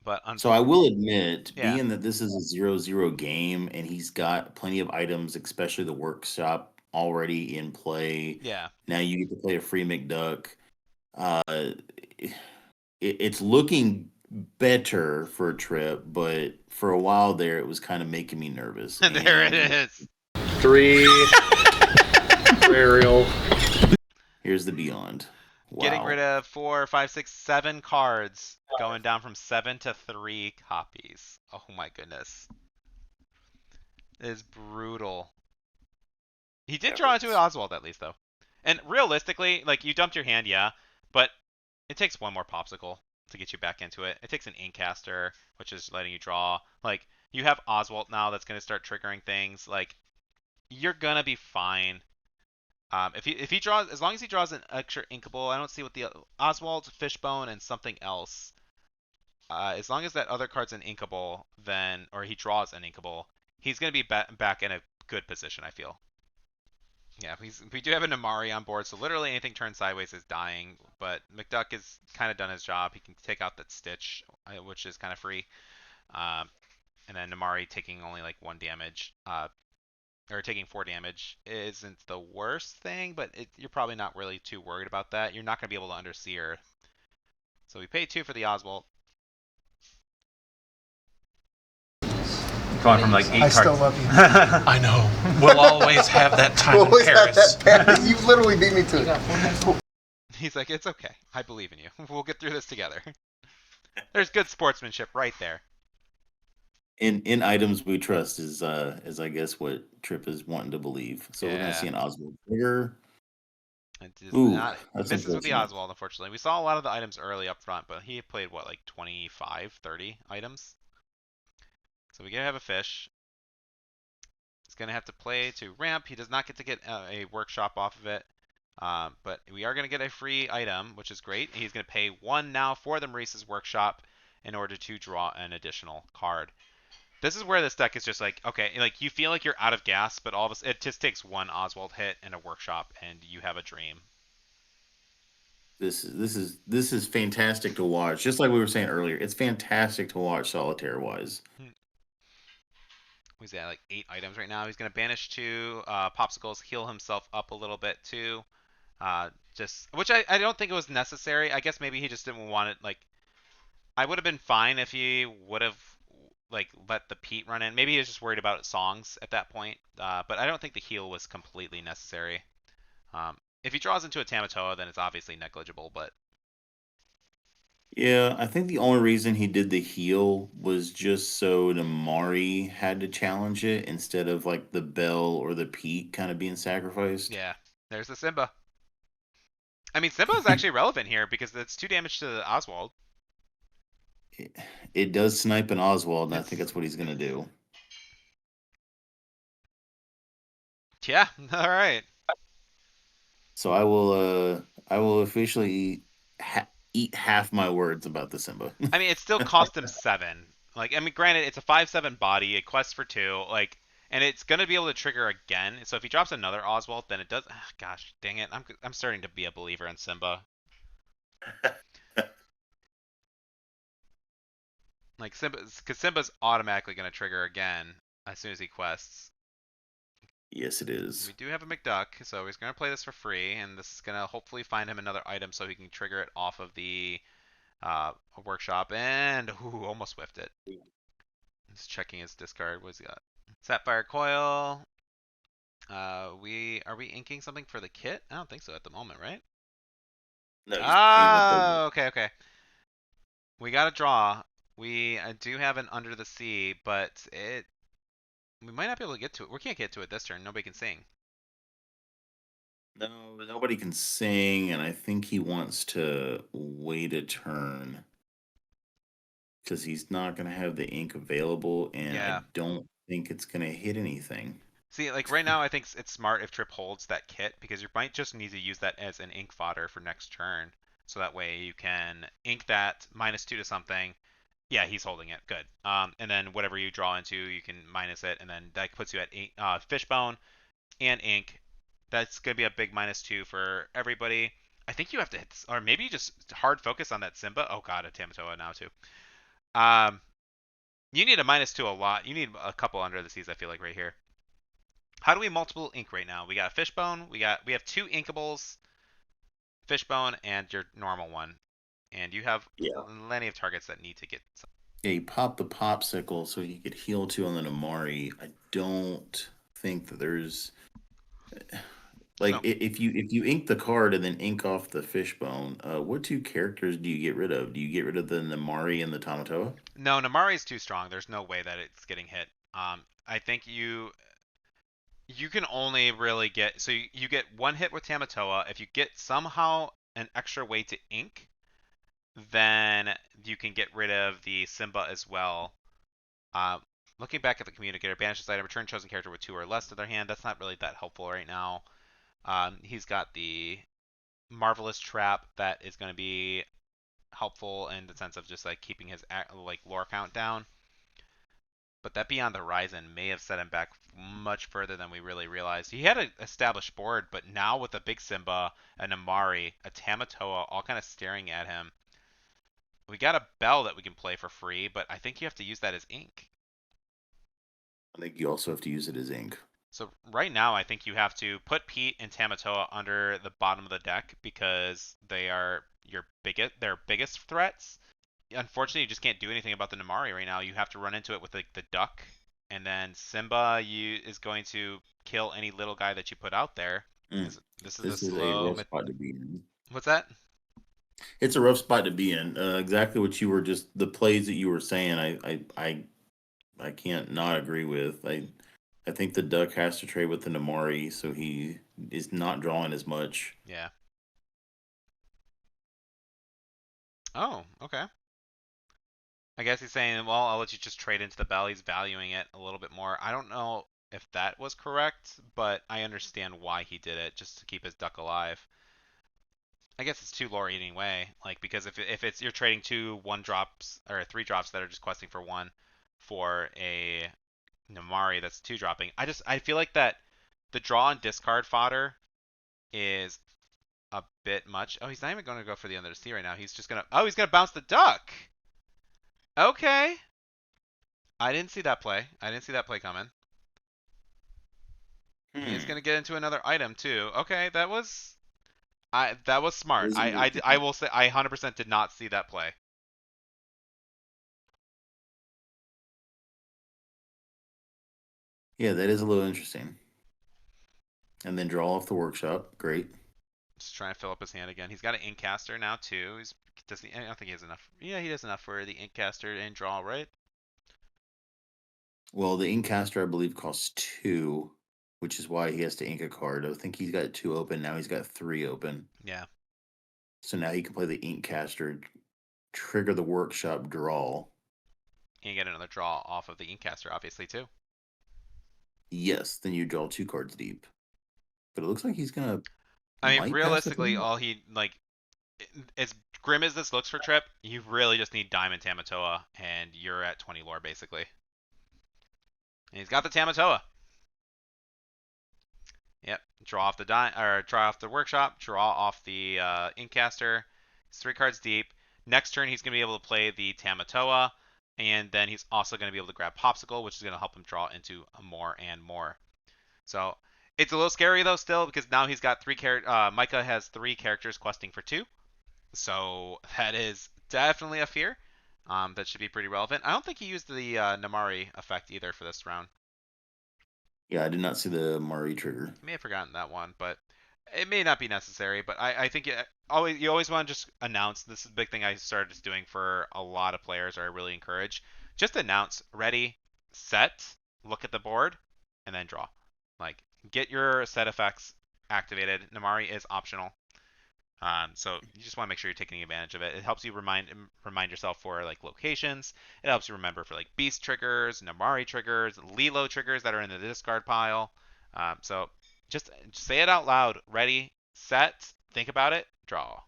But So I will admit, Yeah. being that this is a 0-0 game and he's got plenty of items, especially the workshop already in play. Yeah. Now you get to play a free McDuck. It's looking better for a Trip, but for a while there, it was kind of making me nervous. And there it is. 3 burial. Here's the Beyond. Wow. Getting rid of 4, 5, 6, 7 cards, going down from 7 to 3 copies. Oh my goodness. It is brutal. He did draw into an Oswald at least though. And realistically, like you dumped your hand, yeah, but it takes one more popsicle to get you back into it. It takes an Inkcaster, which is letting you draw. Like you have Oswald now that's gonna start triggering things. Like you're gonna be fine. If he draws, as long as he draws an extra inkable, I don't see what the Oswald, Fishbone, and something else. As long as that other card's an inkable, then or he draws an inkable, he's gonna be back in a good position. I feel. Yeah, we do have a Namari on board, so literally anything turned sideways is dying. But McDuck has kind of done his job. He can take out that Stitch, which is kind of free. And then Namari taking only like 1 damage, or taking 4 damage isn't the worst thing, but you're probably not really too worried about that. You're not going to be able to Underseer. So we pay 2 for the Oswald. Going from like 8 cards. I still love you. I know. We'll always have that time We'll in always have Paris. that Paris. You literally beat me to it. He's like, it's okay. I believe in you. We'll get through this together. There's good sportsmanship right there. In items we trust is I guess what Trip is wanting to believe. So we're Yeah. gonna see an Oswald trigger. It does Ooh, not that's misses with the unfortunate. Oswald, unfortunately. We saw a lot of the items early up front, but he played what, like 25, 30 items? So we gotta have a fish. He's gonna have to play to ramp. He does not get to get a workshop off of it. But we are gonna get a free item, which is great. He's gonna pay 1 now for the Maurice's workshop in order to draw an additional card. This is where this deck is just like, okay, like you feel like you're out of gas, but all of it just takes 1 Oswald hit and a workshop, and you have a dream. This is fantastic to watch. Just like we were saying earlier, it's fantastic to watch solitaire wise. He's at like 8 items right now. He's gonna banish 2 popsicles, heal himself up a little bit too. Which I don't think it was necessary. I guess maybe he just didn't want it. Like, I would have been fine if he would have like let the Pete run in. Maybe he was just worried about songs at that point. But I don't think the heal was completely necessary. If he draws into a Tamatoa, then it's obviously negligible. But Yeah, I think the only reason he did the heal was just so Namari had to challenge it instead of like the Bell or the Pete kind of being sacrificed. yeah, there's the Simba. I mean, Simba is actually relevant here because it's 2 damage to the Oswald. It does snipe an Oswald, and I It's- think that's what he's gonna do. Yeah, all right. So I will officially eat half my words about the Simba. I mean, it still cost him 7. Like, I mean, granted, it's a 5/7 body, it quests for 2, like, and it's gonna be able to trigger again. So if he drops another Oswald, then it does. Gosh, dang it! I'm starting to be a believer in Simba. Like because Simba's automatically gonna trigger again as soon as he quests. Yes, it is. We do have a McDuck, so he's gonna play this for free, and this is gonna hopefully find him another item so he can trigger it off of the workshop. And almost whiffed it. He's checking his discard. What's he got? Sapphire coil. Are we inking something for the kit? I don't think so at the moment, right? No, he's playing with the- Okay. We got a draw. We do have an Under the Sea, but we might not be able to get to it. We can't get to it this turn. Nobody can sing. No, nobody can sing, and I think he wants to wait a turn because he's not going to have the ink available, and Yeah. I don't think it's going to hit anything. See, like right now, I think it's smart if Trip holds that kit because you might just need to use that as an ink fodder for next turn. So that way you can ink that -2 to something. Yeah, he's holding it. Good. And then whatever you draw into, you can minus it, and then that puts you at 8 Fishbone and ink. That's gonna be a big -2 for everybody. I think you have to hit, or maybe you just hard focus on that Simba. Oh god, a Tamatoa now too. You need a -2 a lot. You need a couple Under the Seas, I feel like, right here. How do we multiple ink right now? We got a Fishbone. We have 2 inkables, Fishbone, and your normal one. And you have plenty of targets that need to get. Yeah, he popped the popsicle so he could heal 2 on the Namari. I don't think that there's like No. if you ink the card and then ink off the Fishbone, what 2 characters do you get rid of? Do you get rid of the Namari and the Tamatoa? No, Namari's too strong. There's no way that it's getting hit. I think you can only really get so you get one hit with Tamatoa. If you get somehow an extra way to ink, then you can get rid of the Simba as well. Uh, Looking back at the communicator, banish this item, return chosen character with 2 or less to their hand. That's not really that helpful right now. He's got the Marvelous Trap that is going to be helpful in the sense of just like keeping his like lore count down. But that Beyond the Horizon may have set him back much further than we really realized. He had an established board, but now with a big Simba, an Amari, a Tamatoa, all kind of staring at him, we got a Bell that we can play for free, but I think you have to use that as ink. I think you also have to use it as ink. So right now, I think you have to put Pete and Tamatoa under the bottom of the deck because they are their biggest threats. Unfortunately, you just can't do anything about the Namari right now. You have to run into it with the duck, and then Simba is going to kill any little guy that you put out there. This is This a is a slow. rough spot to be in. What's that? It's a rough spot to be in. Exactly what you were just the plays that you were saying. I can't not agree with. I think the duck has to trade with the Namari, so he is not drawing as much. Yeah. Oh, okay. I guess he's saying, well, I'll let you just trade into the Bell. He's valuing it a little bit more. I don't know if that was correct, but I understand why he did it, just to keep his duck alive. I guess it's 2 lore eating way, like because if it's you're trading 2 1-drops or 3-drops that are just questing for 1 for a Namari that's 2-dropping. I feel like that the draw and discard fodder is a bit much. Oh, he's not even going to go for the under the sea right now. He's just gonna he's gonna bounce the duck. Okay. I didn't see that play. I didn't see that play coming. He's gonna get into another item too. Okay, that was smart. I will say I 100% did not see that play. Yeah, that is a little interesting. And then draw off the workshop. Great. Just trying to fill up his hand again. He's got an Inkcaster now too. I don't think he has enough. Yeah, he has enough for the Inkcaster and draw, right? Well, the Inkcaster, I believe, costs 2, which is why he has to ink a card. I think he's got 2 open. Now he's got 3 open. Yeah. So now he can play the Inkcaster, trigger the workshop, draw. And get another draw off of the Inkcaster, obviously, too. Yes, then you draw 2 cards deep. But it looks like he's gonna. I mean, realistically, all he as grim as this looks for Trip, you really just need Diamond Tamatoa, and you're at 20 lore basically. And he's got the Tamatoa. Yep. Draw off the workshop. Draw off the Inkcaster. He's 3 cards deep. Next turn, he's gonna be able to play the Tamatoa, and then he's also gonna be able to grab Popsicle, which is gonna help him draw into more and more. So it's a little scary though still because now he's got 3 Micah has 3 characters questing for 2. So that is definitely a fear. That should be pretty relevant. I don't think he used the Namari effect either for this round. Yeah, I did not see the Mari trigger. May have forgotten that one, but it may not be necessary. But I think you always want to just announce. This is a big thing I started just doing for a lot of players, or I really encourage. Just announce, ready, set, look at the board, and then draw. Like, get your set effects activated. Namari is optional. So you just want to make sure you're taking advantage of it. It helps you remind yourself for like locations. It helps you remember for like beast triggers, Namari triggers, Lilo triggers that are in the discard pile. So just say it out loud. Ready, set, think about it, draw.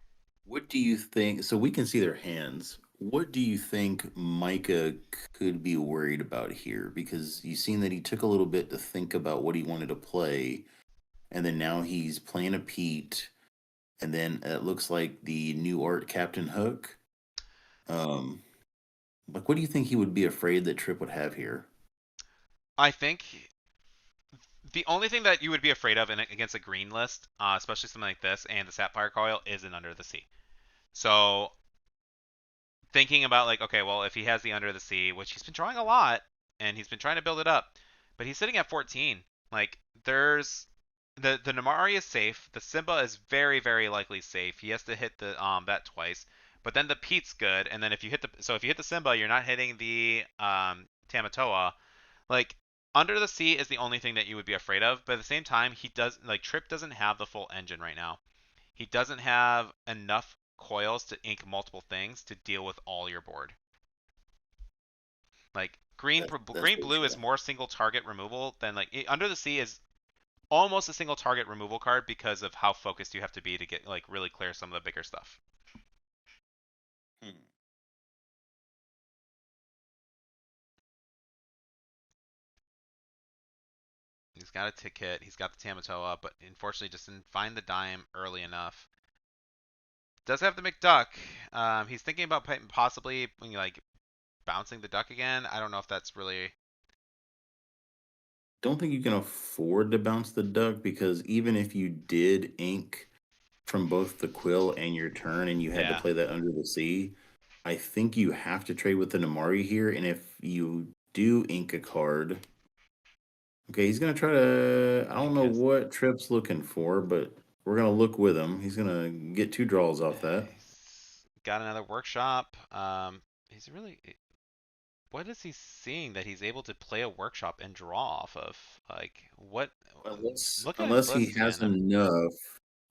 What do you think? So we can see their hands. What do you think Micah could be worried about here? Because you've seen that he took a little bit to think about what he wanted to play, and then now he's playing a Pete. And then it looks like the new art Captain Hook. Like, what do you think he would be afraid that Trip would have here? I think the only thing that you would be afraid of against a green list, especially something like this and the Saphire coil, is an Under the Sea. So thinking about like, okay, well, if he has the Under the Sea, which he's been drawing a lot, and he's been trying to build it up, but he's sitting at 14. Like, there's the Namari is safe. The Simba is very, very likely safe. He has to hit the that twice. But then the Pete's good, and then if you hit the Simba, you're not hitting the Tamatoa. Like, Under the Sea is the only thing that you would be afraid of, but at the same time, he does like Trip doesn't have the full engine right now. He doesn't have enough coils to ink multiple things to deal with all your board. Like That's green very blue is true. more single target removal than like Under the Sea is almost a single target removal card because of how focused you have to be to get like really clear some of the bigger stuff. Hmm. He's got a ticket, he's got the Tamatoa, but unfortunately just didn't find the dime early enough. Does have the McDuck. He's thinking about possibly like bouncing the duck again. I don't know if that's really. Don't think you can afford to bounce the duck because even if you did ink from both the quill and your turn and you had to Yeah. play that under the sea, I think you have to trade with the Namari here. And if you do ink a card, okay, he's gonna try to. I don't know what Trip's looking for, but we're gonna look with him. He's gonna get 2 draws off that. He's got another workshop. He's really. What is he seeing that he's able to play a workshop and draw off of? Like what? Unless Look at his unless he list, has man. enough,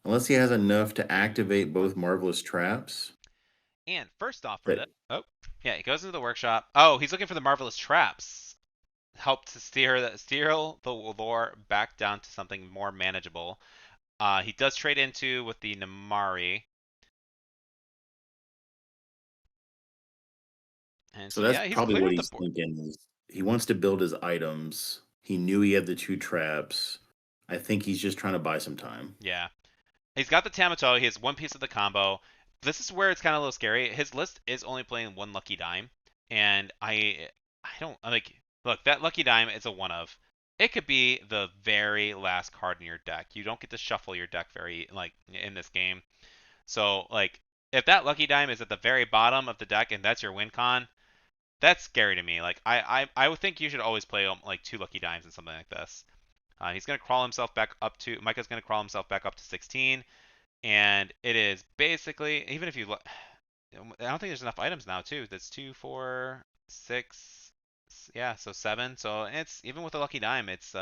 unless he has enough to activate both marvelous traps. And first off, for That that, oh yeah, he goes into the workshop. Oh, he's looking for the marvelous traps. Help to steer the lore back down to something more manageable. He does trade into with the Namari. And so so that's yeah, he's probably what cleared the he's board. thinking is he wants to build his items. He knew he had the 2 traps. I think he's just trying to buy some time. Yeah. He's got the Tamato. He has one piece of the combo. This is where it's kind of a little scary. His list is only playing one lucky dime, and I don't like. Look, that lucky dime is a one of. It could be the very last card in your deck. You don't get to shuffle your deck very like in this game. So like, if that lucky dime is at the very bottom of the deck and that's your win con, that's scary to me. Like I would think you should always play like 2 lucky dimes in something like this. He's gonna crawl himself back up to Micah's gonna crawl himself back up to 16. And it is basically, even if you look, I don't think there's enough items now too. That's 2, 4, 6, yeah, so 7. So it's even with a lucky dime, it's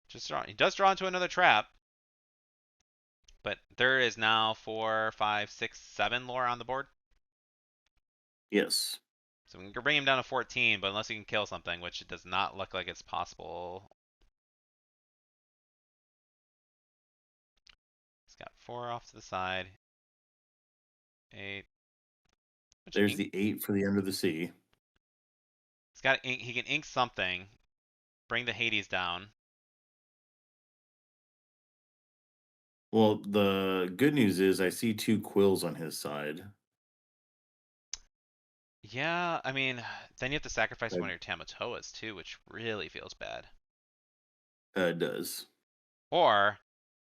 just draw. He does draw into another trap, but there is now 4, 5, 6, 7 lore on the board. Yes. So we can bring him down to 14, but unless he can kill something, which it does not look like it's possible. He's got 4 off to the side. 8. There's the 8 for the under the sea. He's got ink. He can ink something. Bring the Hades down. Well, the good news is I see 2 quills on his side. Yeah, I mean, then you have to sacrifice That one of your Tamatoas too, which really feels bad. does. Or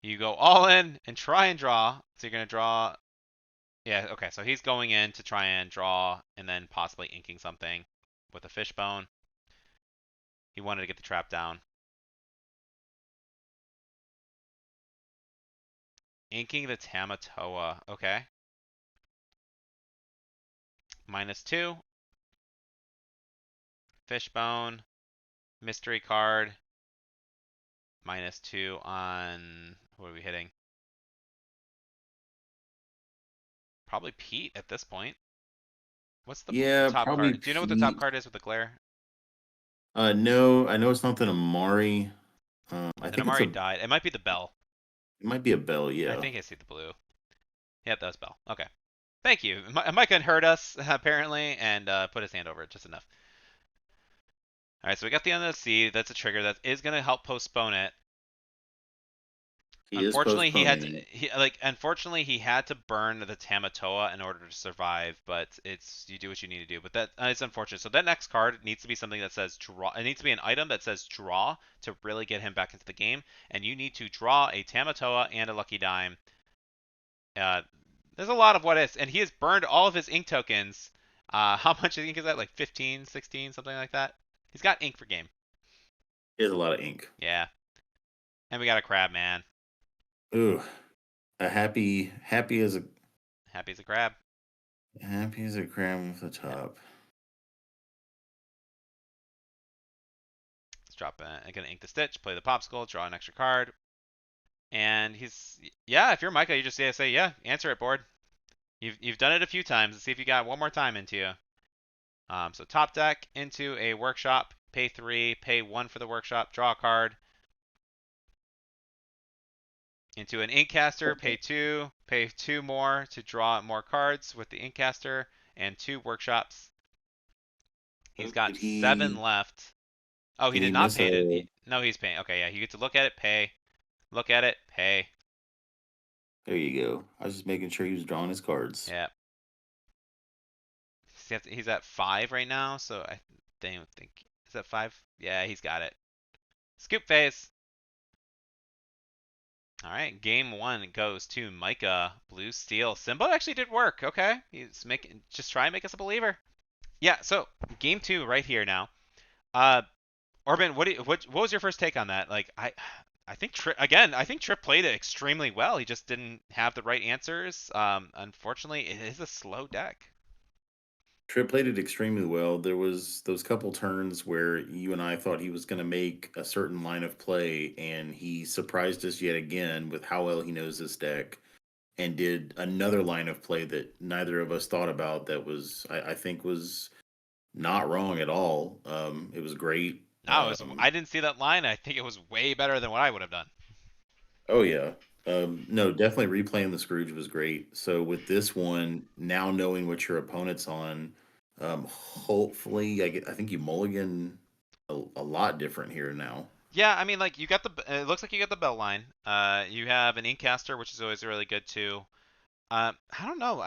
you go all in and try and draw. So you're gonna draw. Yeah, okay. So he's going in to try and draw, and then possibly inking something with a fishbone. He wanted to get the trap down. Inking the Tamatoa. Okay. -2. Fishbone. Mystery card. -2 on. What are we hitting? Probably Pete at this point. What's the Yeah, top probably card? Do you know what the top Pete. card is with the glare? No, I know it's not the Amari. I The think it's a. Namari died. It might be the bell. It might be a bell. I Yeah. think I see the blue. Yep, that was bell. Okay. Thank you. Mike had heard us apparently and put his hand over it just enough. All right, so we got the end of the sea. That's a trigger that is going to help postpone it. He is Unfortunately, he had postponing to, it. unfortunately he had to burn the Tamatoa in order to survive. But it's you do what you need to do. But that is unfortunate. So that next card needs to be something that says draw. It needs to be an item that says draw to really get him back into the game. And you need to draw a Tamatoa and a Lucky Dime. There's a lot of what ifs, and he has burned all of his ink tokens. How much ink is that? Like 15, 16, something like that. He's got ink for game. He has a lot of ink. Yeah. And we got a crab, man. Ooh, happy as a Happy as a crab. crab with the top. Let's gonna ink the stitch, play the popsicle, draw an extra card, and yeah. If you're Micah, you just say yeah, answer it, board. You've done it a few times. Let's see if you got one more time into you. So top deck into a workshop, pay 3, pay 1 for the workshop, draw a card. Into an Inkcaster, pay 2 more to draw more cards with the Inkcaster, and 2 workshops. He's got 7 left. Oh, he did not pay it. No, he's paying. Okay, yeah, you get to look at it, pay. Look at it, pay. There you go. I was just making sure he was drawing his cards. Yeah. He's at 5 right now, so I don't think. Is that 5? Yeah, he's got it. Scoop phase. All right, game 1 goes to Micah. Blue steel. Simba actually did work. Okay, he's just try and make us a believer. Yeah. So game 2 right here now. Orban, what was your first take on that? Like I think Tripp played it extremely well. He just didn't have the right answers. Unfortunately, it is a slow deck. Tripp played it extremely well. There was those couple turns where you and I thought he was going to make a certain line of play, and he surprised us yet again with how well he knows this deck, and did another line of play that neither of us thought about. That was, I think, was not wrong at all. It was great. No, I didn't see that line. I think it was way better than what I would have done. Oh yeah. No, definitely replaying the Scrooge was great. So with this one, now knowing what your opponent's on, hopefully, I think you mulligan a lot different here now. Yeah, I mean, like you got it looks like you got the bell line. You have an Inkcaster, which is always really good too. I don't know.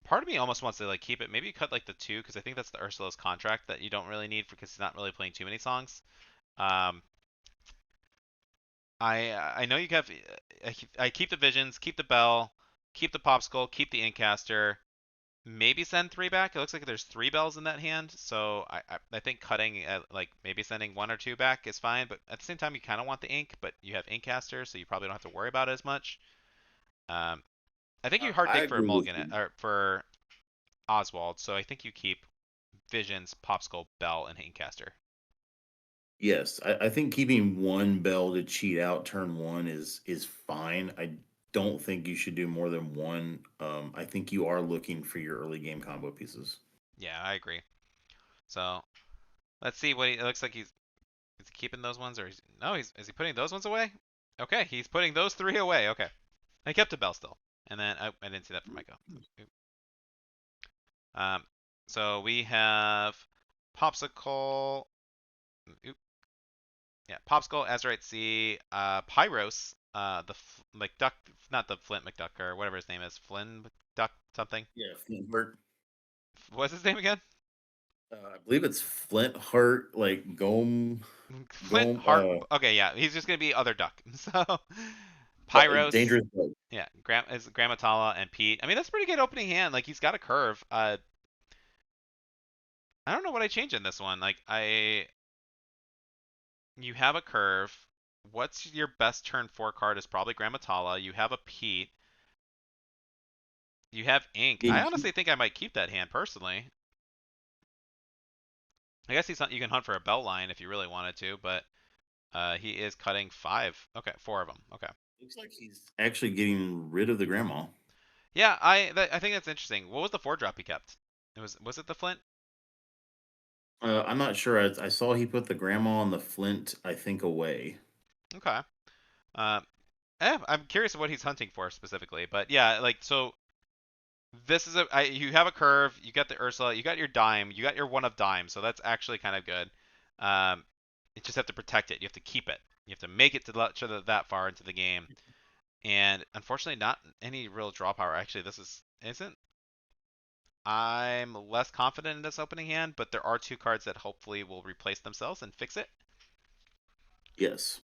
Part of me almost wants to like keep it. Maybe you cut like the 2 because I think that's the Ursula's contract that you don't really need because he's not really playing too many songs. I know you have. I keep the visions, keep the bell, keep the popsicle, keep the Inkcaster. Maybe send 3 back. It looks like there's 3 bells in that hand, so I think cutting like maybe sending 1 or 2 back is fine. But at the same time, you kind of want the ink, but you have Inkcaster, so you probably don't have to worry about it as much. I think you hard dig for mulligan or for Oswald, so I think you keep visions, popsicle, bell, and Inkcaster. Yes, I think keeping 1 bell to cheat out turn 1 is fine. I don't think you should do more than 1. I think you are looking for your early game combo pieces. Yeah, I agree. So let's see what it looks like. Is he keeping those ones, or is he putting those ones away? Okay, he's putting those 3 away. Okay, I kept a bell still, and then I didn't see that from Michael. So we have popsicle. Oop. Yeah, popsicle, Azurite Sea, Pyros, the duck, not the Flint McDuck or whatever his name is, Flynn McDuck something. Yeah, Flint Heart. What's his name again? I believe it's Flint Heart, like Gome. Flint Heart. Okay, yeah, he's just gonna be other duck. So Pyros, Dangerous Duck. Yeah, is Grammatala and Pete. I mean, that's pretty good opening hand. Like he's got a curve. I don't know what I changed in this one. Like you have a curve. What's your best turn 4 card is probably Grammatala. You have a Pete. You have Ink. I honestly think I might keep that hand personally. I guess you can hunt for a bell line if you really wanted to, but he is cutting 5. Okay, 4 of them. Okay. Looks like he's actually getting rid of the grandma. Yeah, I think that's interesting. What was the 4-drop he kept? Was it the Flint? I'm not sure. I saw he put the grandma on the Flint, I think, away. Okay. I'm curious what he's hunting for specifically, but yeah, like so. This is you have a curve. You got the Ursula. You got your dime. You got your 1 of dime. So that's actually kind of good. You just have to protect it. You have to keep it. You have to make it to that far into the game. And unfortunately, not any real draw power. Actually, isn't. I'm less confident in this opening hand, but there are 2 cards that hopefully will replace themselves and fix it. Yes.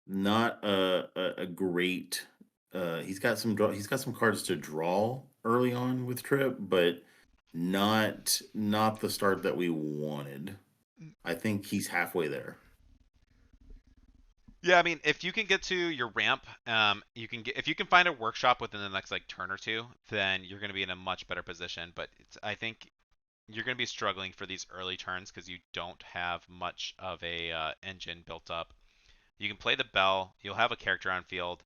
Not a great. He's got some cards to draw early on with Tripp, but not the start that we wanted. I think he's halfway there. Yeah, I mean, if you can get to your ramp, if you can find a workshop within the next like turn or 2, then you're going to be in a much better position. But I think you're going to be struggling for these early turns because you don't have much of a engine built up. You can play the bell. You'll have a character on field,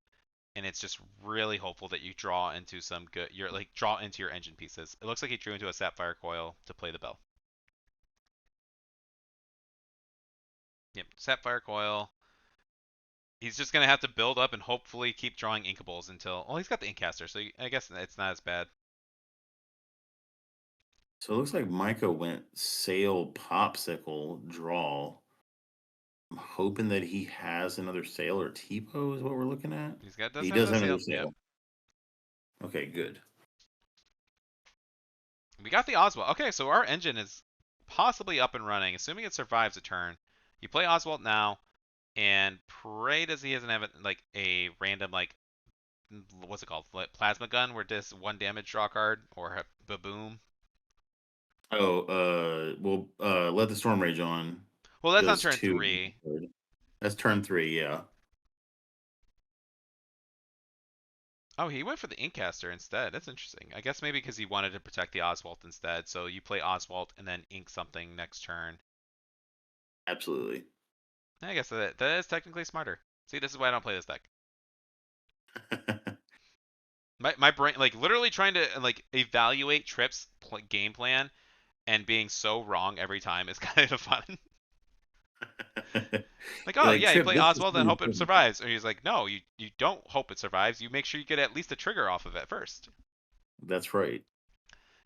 and it's just really hopeful that you draw into some good. You're like draw into your engine pieces. It looks like he drew into a Saphire coil to play the bell. Yep, Saphire coil. He's just gonna have to build up and hopefully keep drawing inkables until. Well, he's got the Inkcaster, so I guess it's not as bad. So it looks like Micah went sail popsicle draw. I'm hoping that he has another sail or Tipo is what we're looking at. He does have another sail. Yep. Okay, good. We got the Oswald. Okay, so our engine is possibly up and running, assuming it survives a turn. You play Oswald now, and pray does he doesn't have like a random like what's it called, plasma gun, where this 1 damage draw card or a baboom. Oh, well, let the storm rage on. Well, that's on Does turn 2. 3. That's turn 3, yeah. Oh, he went for the Inkcaster instead. That's interesting. I guess maybe because he wanted to protect the Oswald instead. So you play Oswald and then ink something next turn. Absolutely. I guess that is technically smarter. See, this is why I don't play this deck. My brain, like literally trying to like evaluate Tripp's game plan and being so wrong every time is kind of fun. Like, oh, yeah, you Tripp, play this is Oswald and really hope it good. survives. Or he's like, no, you don't hope it survives. You make sure you get at least a trigger off of it first. That's right.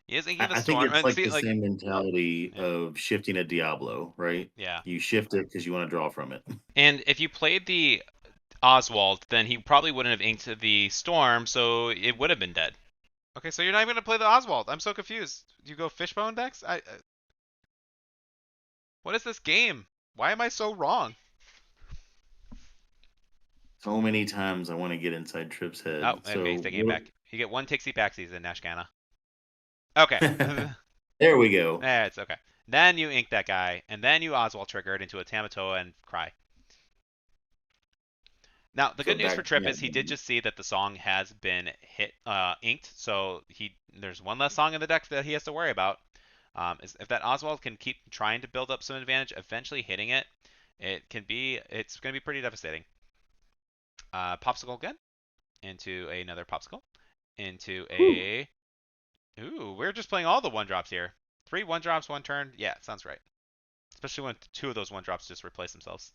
He is inking the I think storm. it's And like see, the same mentality Yeah. of shifting a Diablo, right? Yeah. You shift it because you want to draw from it. And if you played the Oswald, then he probably wouldn't have inked the storm, so it would have been dead. Okay, so you're not even going to play the Oswald. I'm so confused. You go Fishbone decks? What is this game? Why am I so wrong? So many times I want to get inside Tripp's head. Oh, okay, So he's taking it back. You get 1 Tixie Baxies in Nashcana. Okay. There we go. It's okay. Then you ink that guy, and then you Oswald trigger it into a Tamatoa and cry. Now, the good news for Tripp is he did just see that the song has been inked, so there's one less song in the deck that he has to worry about. If that Oswald can keep trying to build up some advantage, eventually hitting it, it's going to be pretty devastating. Popsicle again, into another Popsicle, into a... Ooh, we're just playing all the 1-drops here. 3 1-drops, 1 turn. Yeah, sounds right. Especially when 2 of those 1-drops just replace themselves.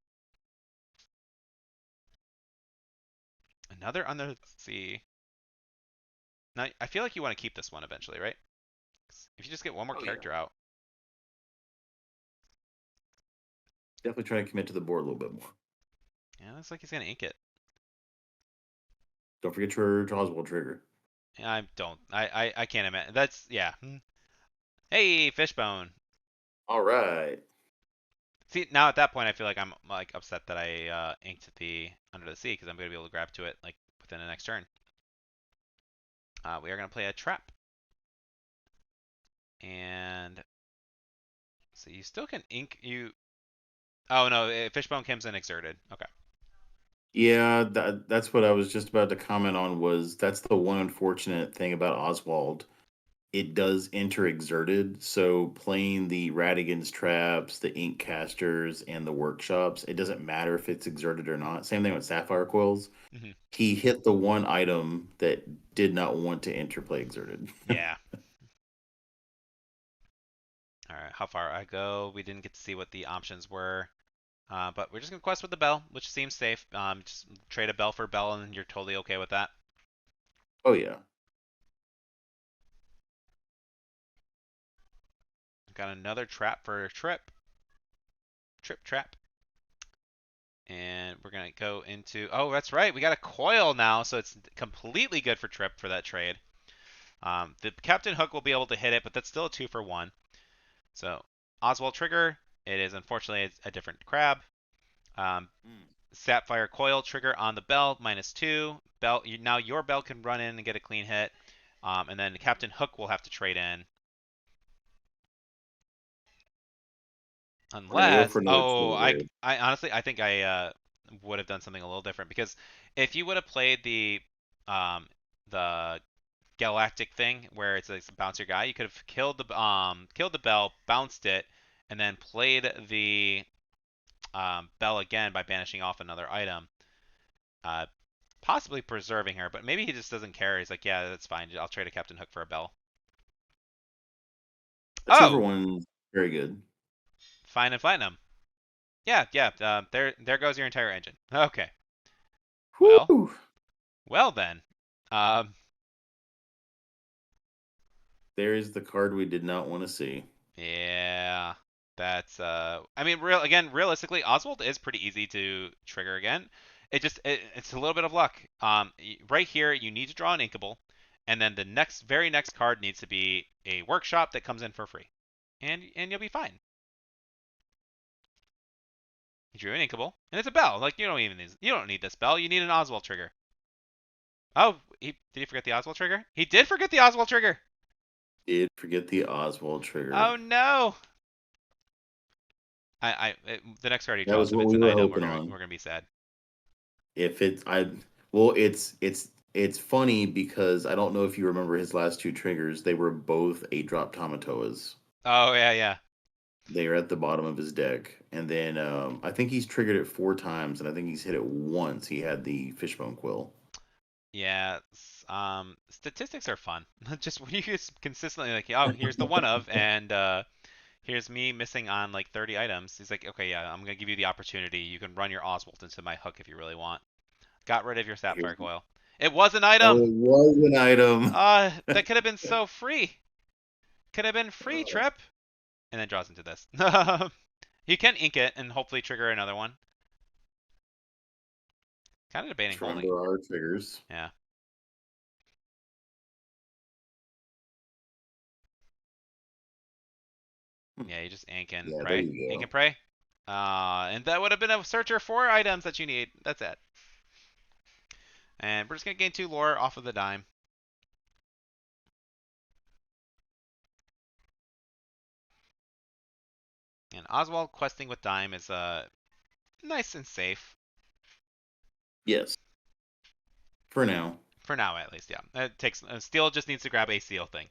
Another under the sea. Now, I feel like you want to keep this one eventually, right? If you just get one more character out. Definitely try to commit to the board a little bit more. Yeah, looks like he's going to ink it. Don't forget your Oswald trigger. Yeah, I don't. I can't imagine. That's, yeah. Hey, Fishbone. All right. See, now at that point, I feel like I'm like upset that I inked the Under the Sea because I'm going to be able to grab to it like within the next turn. We are going to play a trap. And so you still can ink Oh no, Fishbone comes in exerted. Okay. Yeah, that's what I was just about to comment on. That's the one unfortunate thing about Oswald. It does enter exerted, so playing the Radigan's traps, the ink casters, and the workshops, it doesn't matter if it's exerted or not. Same thing with Saphire Quills. Mm-hmm. He hit the one item that did not want to enter play exerted. Yeah. All right, how far I go? We didn't get to see what the options were, but we're just gonna quest with the bell, which seems safe. Just trade a bell for bell, and you're totally okay with that. Oh yeah. Got another trap for Tripp. Tripp trap. And we're going to go into... Oh, that's right. We got a coil now, so it's completely good for Tripp for that trade. The Captain Hook will be able to hit it, but that's still a 2 for 1. So, Oswald trigger. It is unfortunately a different crab. Saphire coil trigger on the bell, -2. Bell. Now your bell can run in and get a clean hit. And then Captain Hook will have to trade in. Unless, I honestly, I think I would have done something a little different because if you would have played the galactic thing where it's like a bouncer guy. You could have killed the bell, bounced it, and then played the bell again by banishing off another item. Possibly preserving her, but maybe he just doesn't care. He's like, yeah, that's fine. I'll trade a Captain Hook for a bell. The 2 for Oh, 1, very good. fine and platinum. Yeah, yeah. There goes your entire engine. Okay. Well, Whew. well then. Um, There is the card we did not want to see. yeah. That's I mean, realistically, Oswald is pretty easy to trigger again. It's a little bit of luck. Right here, you need to draw an Inkable, and then the very next card needs to be a workshop that comes in for free, and you'll be fine. You drew an Inkable, and it's a bell. Like you don't need this bell. You need an Oswald trigger. Oh, did he forget the Oswald trigger? He did forget the Oswald trigger. Did forget the Oswald trigger. Oh no. The next card he That draws, was if what it's we an were item, hoping on. we're gonna be sad. If it's well, it's funny because I don't know if you remember his last 2 triggers. They were both 8-drop Tamatoas. Oh yeah, yeah. They are at the bottom of his deck, and then I think he's triggered it 4 times, and I think he's hit it once. He had the Fishbone Quill. Yeah, statistics are fun. Just when you just consistently like, oh, here's the one of, and here's me missing on like 30 items. He's like, okay, yeah, I'm gonna give you the opportunity. You can run your Oswald into my hook if you really want. Got rid of your Sapphire Coil. It was an Oh, item. it was an item. That could have been so free. Could have been free, Trip. And then draws into this. You can ink it and hopefully trigger another one. Kind of debating holding. Remember our triggers. Yeah. Yeah, you just ink and Yeah, there pray. you go. Ink and pray. And that would have been a searcher for items that you need. That's it. And we're just going to gain 2 lore off of the dime. And Oswald questing with dime is nice and safe. Yes. For now. For now, at least, yeah. It takes Steel just needs to grab a seal thing.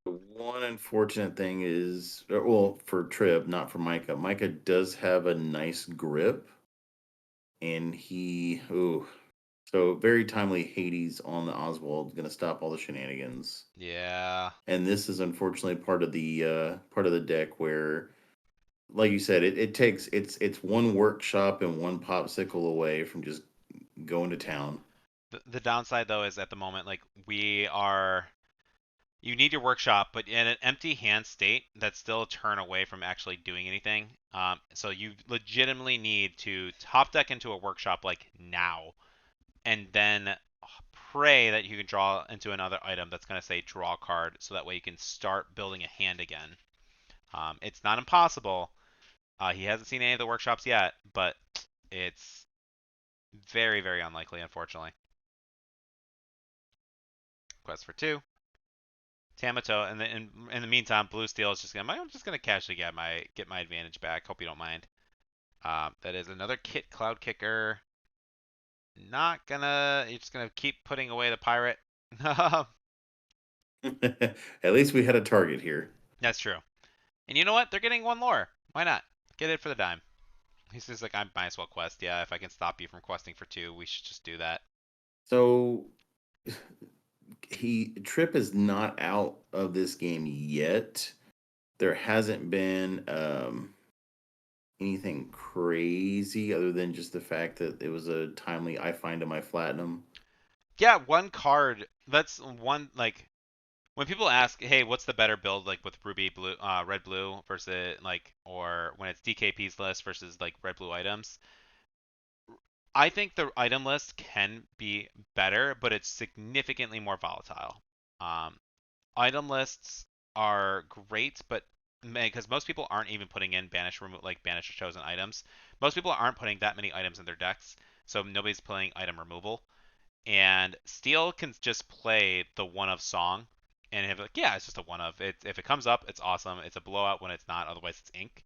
The one unfortunate thing is, well, for Trip, not for Micah. Micah does have a nice grip, and so very timely Hades on the Oswald, going to stop all the shenanigans. Yeah. And this is unfortunately part of the deck where, like you said, it's one workshop and one popsicle away from just going to town. The downside though is at the moment, like you need your workshop, but in an empty hand state, that's still a turn away from actually doing anything. So you legitimately need to top deck into a workshop like now, and then pray that you can draw into another item that's going to say draw card, so that way you can start building a hand again. It's not impossible. He hasn't seen any of the workshops yet, but it's very, very unlikely, unfortunately. Quest for 2. Tamato, and then in the meantime, Blue Steel is I'm just gonna casually get my advantage back. Hope you don't mind. That is another Cloud Kicker. You're just gonna keep putting away the pirate. At least we had a target here. That's true. And you know what? They're getting 1 lore. Why not? Get it for the dime. He's just like, I might as well quest. Yeah, if I can stop you from questing for 2, we should just do that. So Trip is not out of this game yet. There hasn't been anything crazy other than just the fact that it was a timely I find in my platinum. Yeah, 1 card. That's one, like, when people ask, hey, what's the better build, like with Ruby Blue, Red Blue versus like, or when it's DKP's list versus like Red Blue items, I think the item list can be better, but it's significantly more volatile. Item lists are great, but because most people aren't even putting in banish chosen items, most people aren't putting that many items in their decks, so nobody's playing item removal. And Steel can just play the one of song, and have like, yeah, it's just a one of. If it comes up, it's awesome. It's a blowout when it's not. Otherwise, it's ink.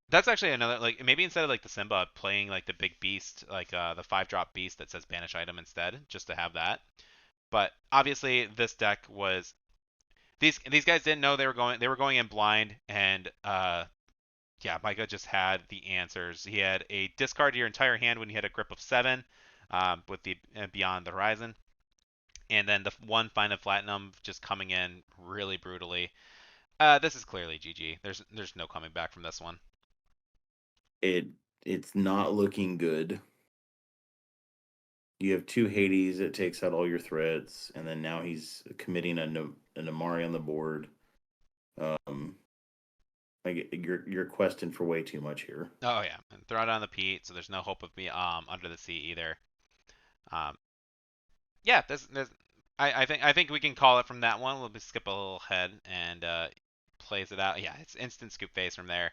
That's actually another, like, maybe instead of like the Simba playing like the big beast, like the 5-drop beast that says banish item instead, just to have that. But obviously this deck was these guys didn't know they were going in blind, and yeah, Micah just had the answers. He had a discard your entire hand when you had a grip of 7, with the Beyond the Horizon, and then the one Find and Platinum just coming in really brutally. This is clearly GG. There's no coming back from this one. It's not looking good. You have 2 Hades that takes out all your threats, and then now he's committing a Namari on the board. You're questing for way too much here. Oh yeah, and throw it on the Pete, so there's no hope of me under the sea either. Yeah, I think we can call it from that one. We'll skip a little head and plays it out. Yeah, it's instant scoop face from there.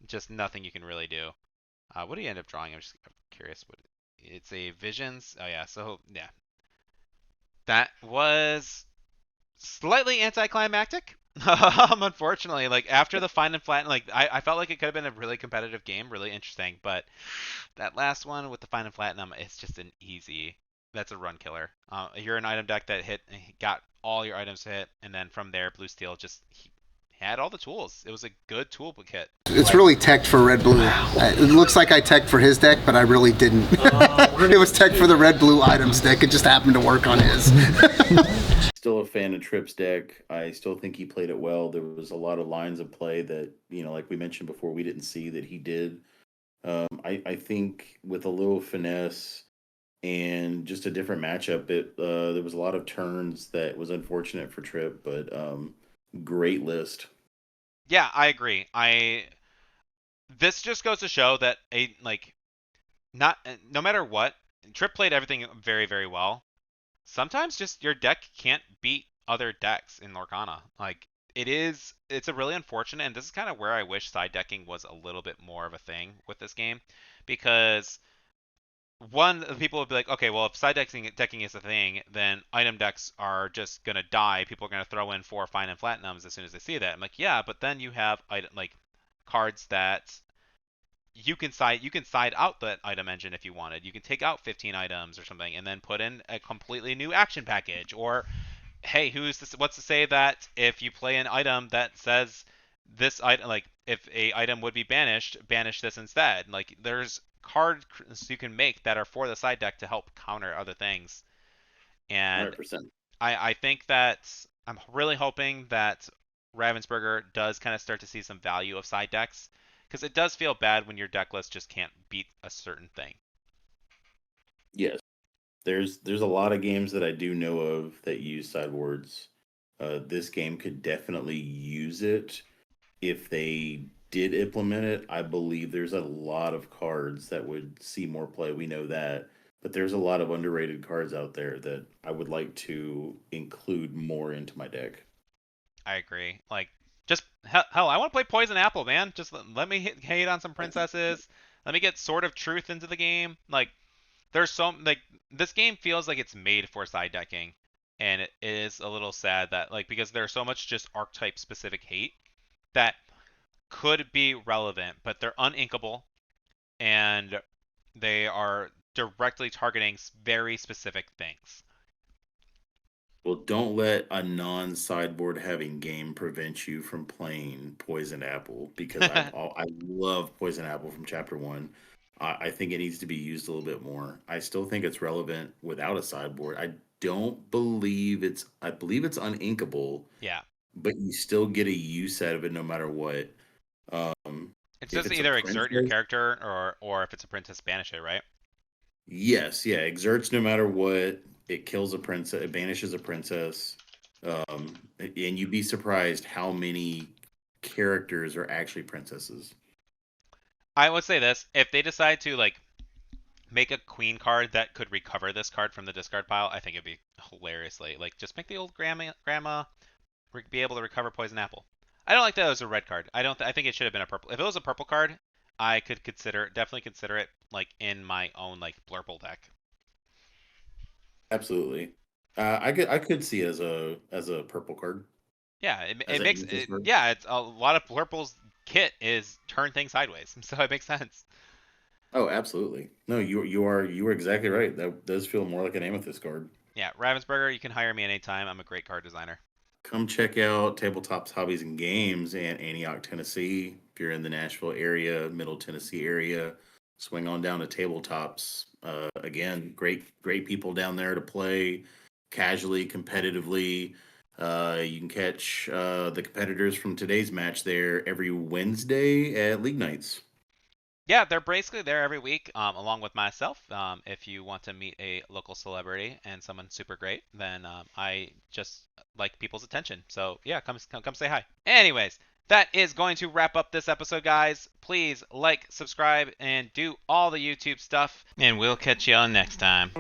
Just nothing you can really do. What do you end up drawing? I'm just curious. What it's a visions. Oh yeah, so yeah, that was slightly anticlimactic. Unfortunately, like after the Find and Flatten, like I felt like it could have been a really competitive game, really interesting, but that last one with the Find and Flatten, it's just an easy. That's a run killer. You're an item deck that got all your items hit, and then from there, Blue Steel just had all the tools. It was a good toolkit. It's really teched for red blue. It looks like I teched for his deck, but I really didn't. It was teched for the red blue items deck. It just happened to work on his. Still a fan of Tripp's deck. I still think he played it well. There was a lot of lines of play that, like we mentioned before, we didn't see that he did. I think with a little finesse and just a different matchup, there was a lot of turns that was unfortunate for Tripp, but great list. Yeah, I agree. This just goes to show that no matter what, Tripp played everything very, very well. Sometimes just your deck can't beat other decks in Lorcana. Like it's a really unfortunate, and this is kind of where I wish side decking was a little bit more of a thing with this game, because one, people would be like, okay, well, if side decking is a thing, then item decks are just gonna die. People are gonna throw in 4 Find and Platinums as soon as they see that. I'm like, yeah, but then you have cards that you can side out that item engine if you wanted. You can take out 15 items or something, and then put in a completely new action package. Or, hey, what's to say that if you play an item that says this item, like if a item would be banished, banish this instead. Like there's cards you can make that are for the side deck to help counter other things. And 100%. I think that I'm really hoping that Ravensburger does kind of start to see some value of side decks, because it does feel bad when your deck list just can't beat a certain thing. Yes. There's a lot of games that I do know of that use sideboards. This game could definitely use it if they did implement it. I believe there's a lot of cards that would see more play. We know that. But there's a lot of underrated cards out there that I would like to include more into my deck. I agree. Like, just hell, I want to play Poison Apple, man. Just let me hate on some princesses. Let me get Sword of Truth into the game. Like, this game feels like it's made for side decking, and it is a little sad that because there's so much just archetype specific hate that could be relevant, but they're uninkable, and they are directly targeting very specific things. Well, don't let a non-sideboard having game prevent you from playing Poison Apple, because I love Poison Apple from Chapter 1. I think it needs to be used a little bit more. I still think it's relevant without a sideboard. I believe it's uninkable. Yeah. But you still get a use out of it no matter what. It's just either exert your character or if it's a princess, banish it, right? Yes, yeah, exerts no matter what. It kills a princess. It banishes a princess. And you'd be surprised how many characters are actually princesses. I would say this: if they decide to make a queen card that could recover this card from the discard pile, I think it'd be hilariously just make the old grandma be able to recover Poison Apple. I don't like that it was a red card. I think it should have been a purple. If it was a purple card, I could definitely consider it in my own Blurple deck. Absolutely. I could see it as a purple card. Yeah, it makes it. Yeah, it's a lot of purples kit is turn things sideways, so it makes sense. Oh, absolutely. No, you are exactly right. That does feel more like an amethyst card. Yeah, Ravensburger, you can hire me anytime. I'm a great card designer. Come check out Tabletops Hobbies and Games in Antioch, Tennessee. If you're in the Nashville area, Middle Tennessee area, swing on down to Tabletops. Again, great people down there to play casually, competitively. You can catch the competitors from today's match there every Wednesday at League Nights. Yeah, they're basically there every week, along with myself. If you want to meet a local celebrity and someone super great, then I just like people's attention. So yeah, come say hi. Anyways, that is going to wrap up this episode, guys. Please like, subscribe, and do all the YouTube stuff, and we'll catch you on next time.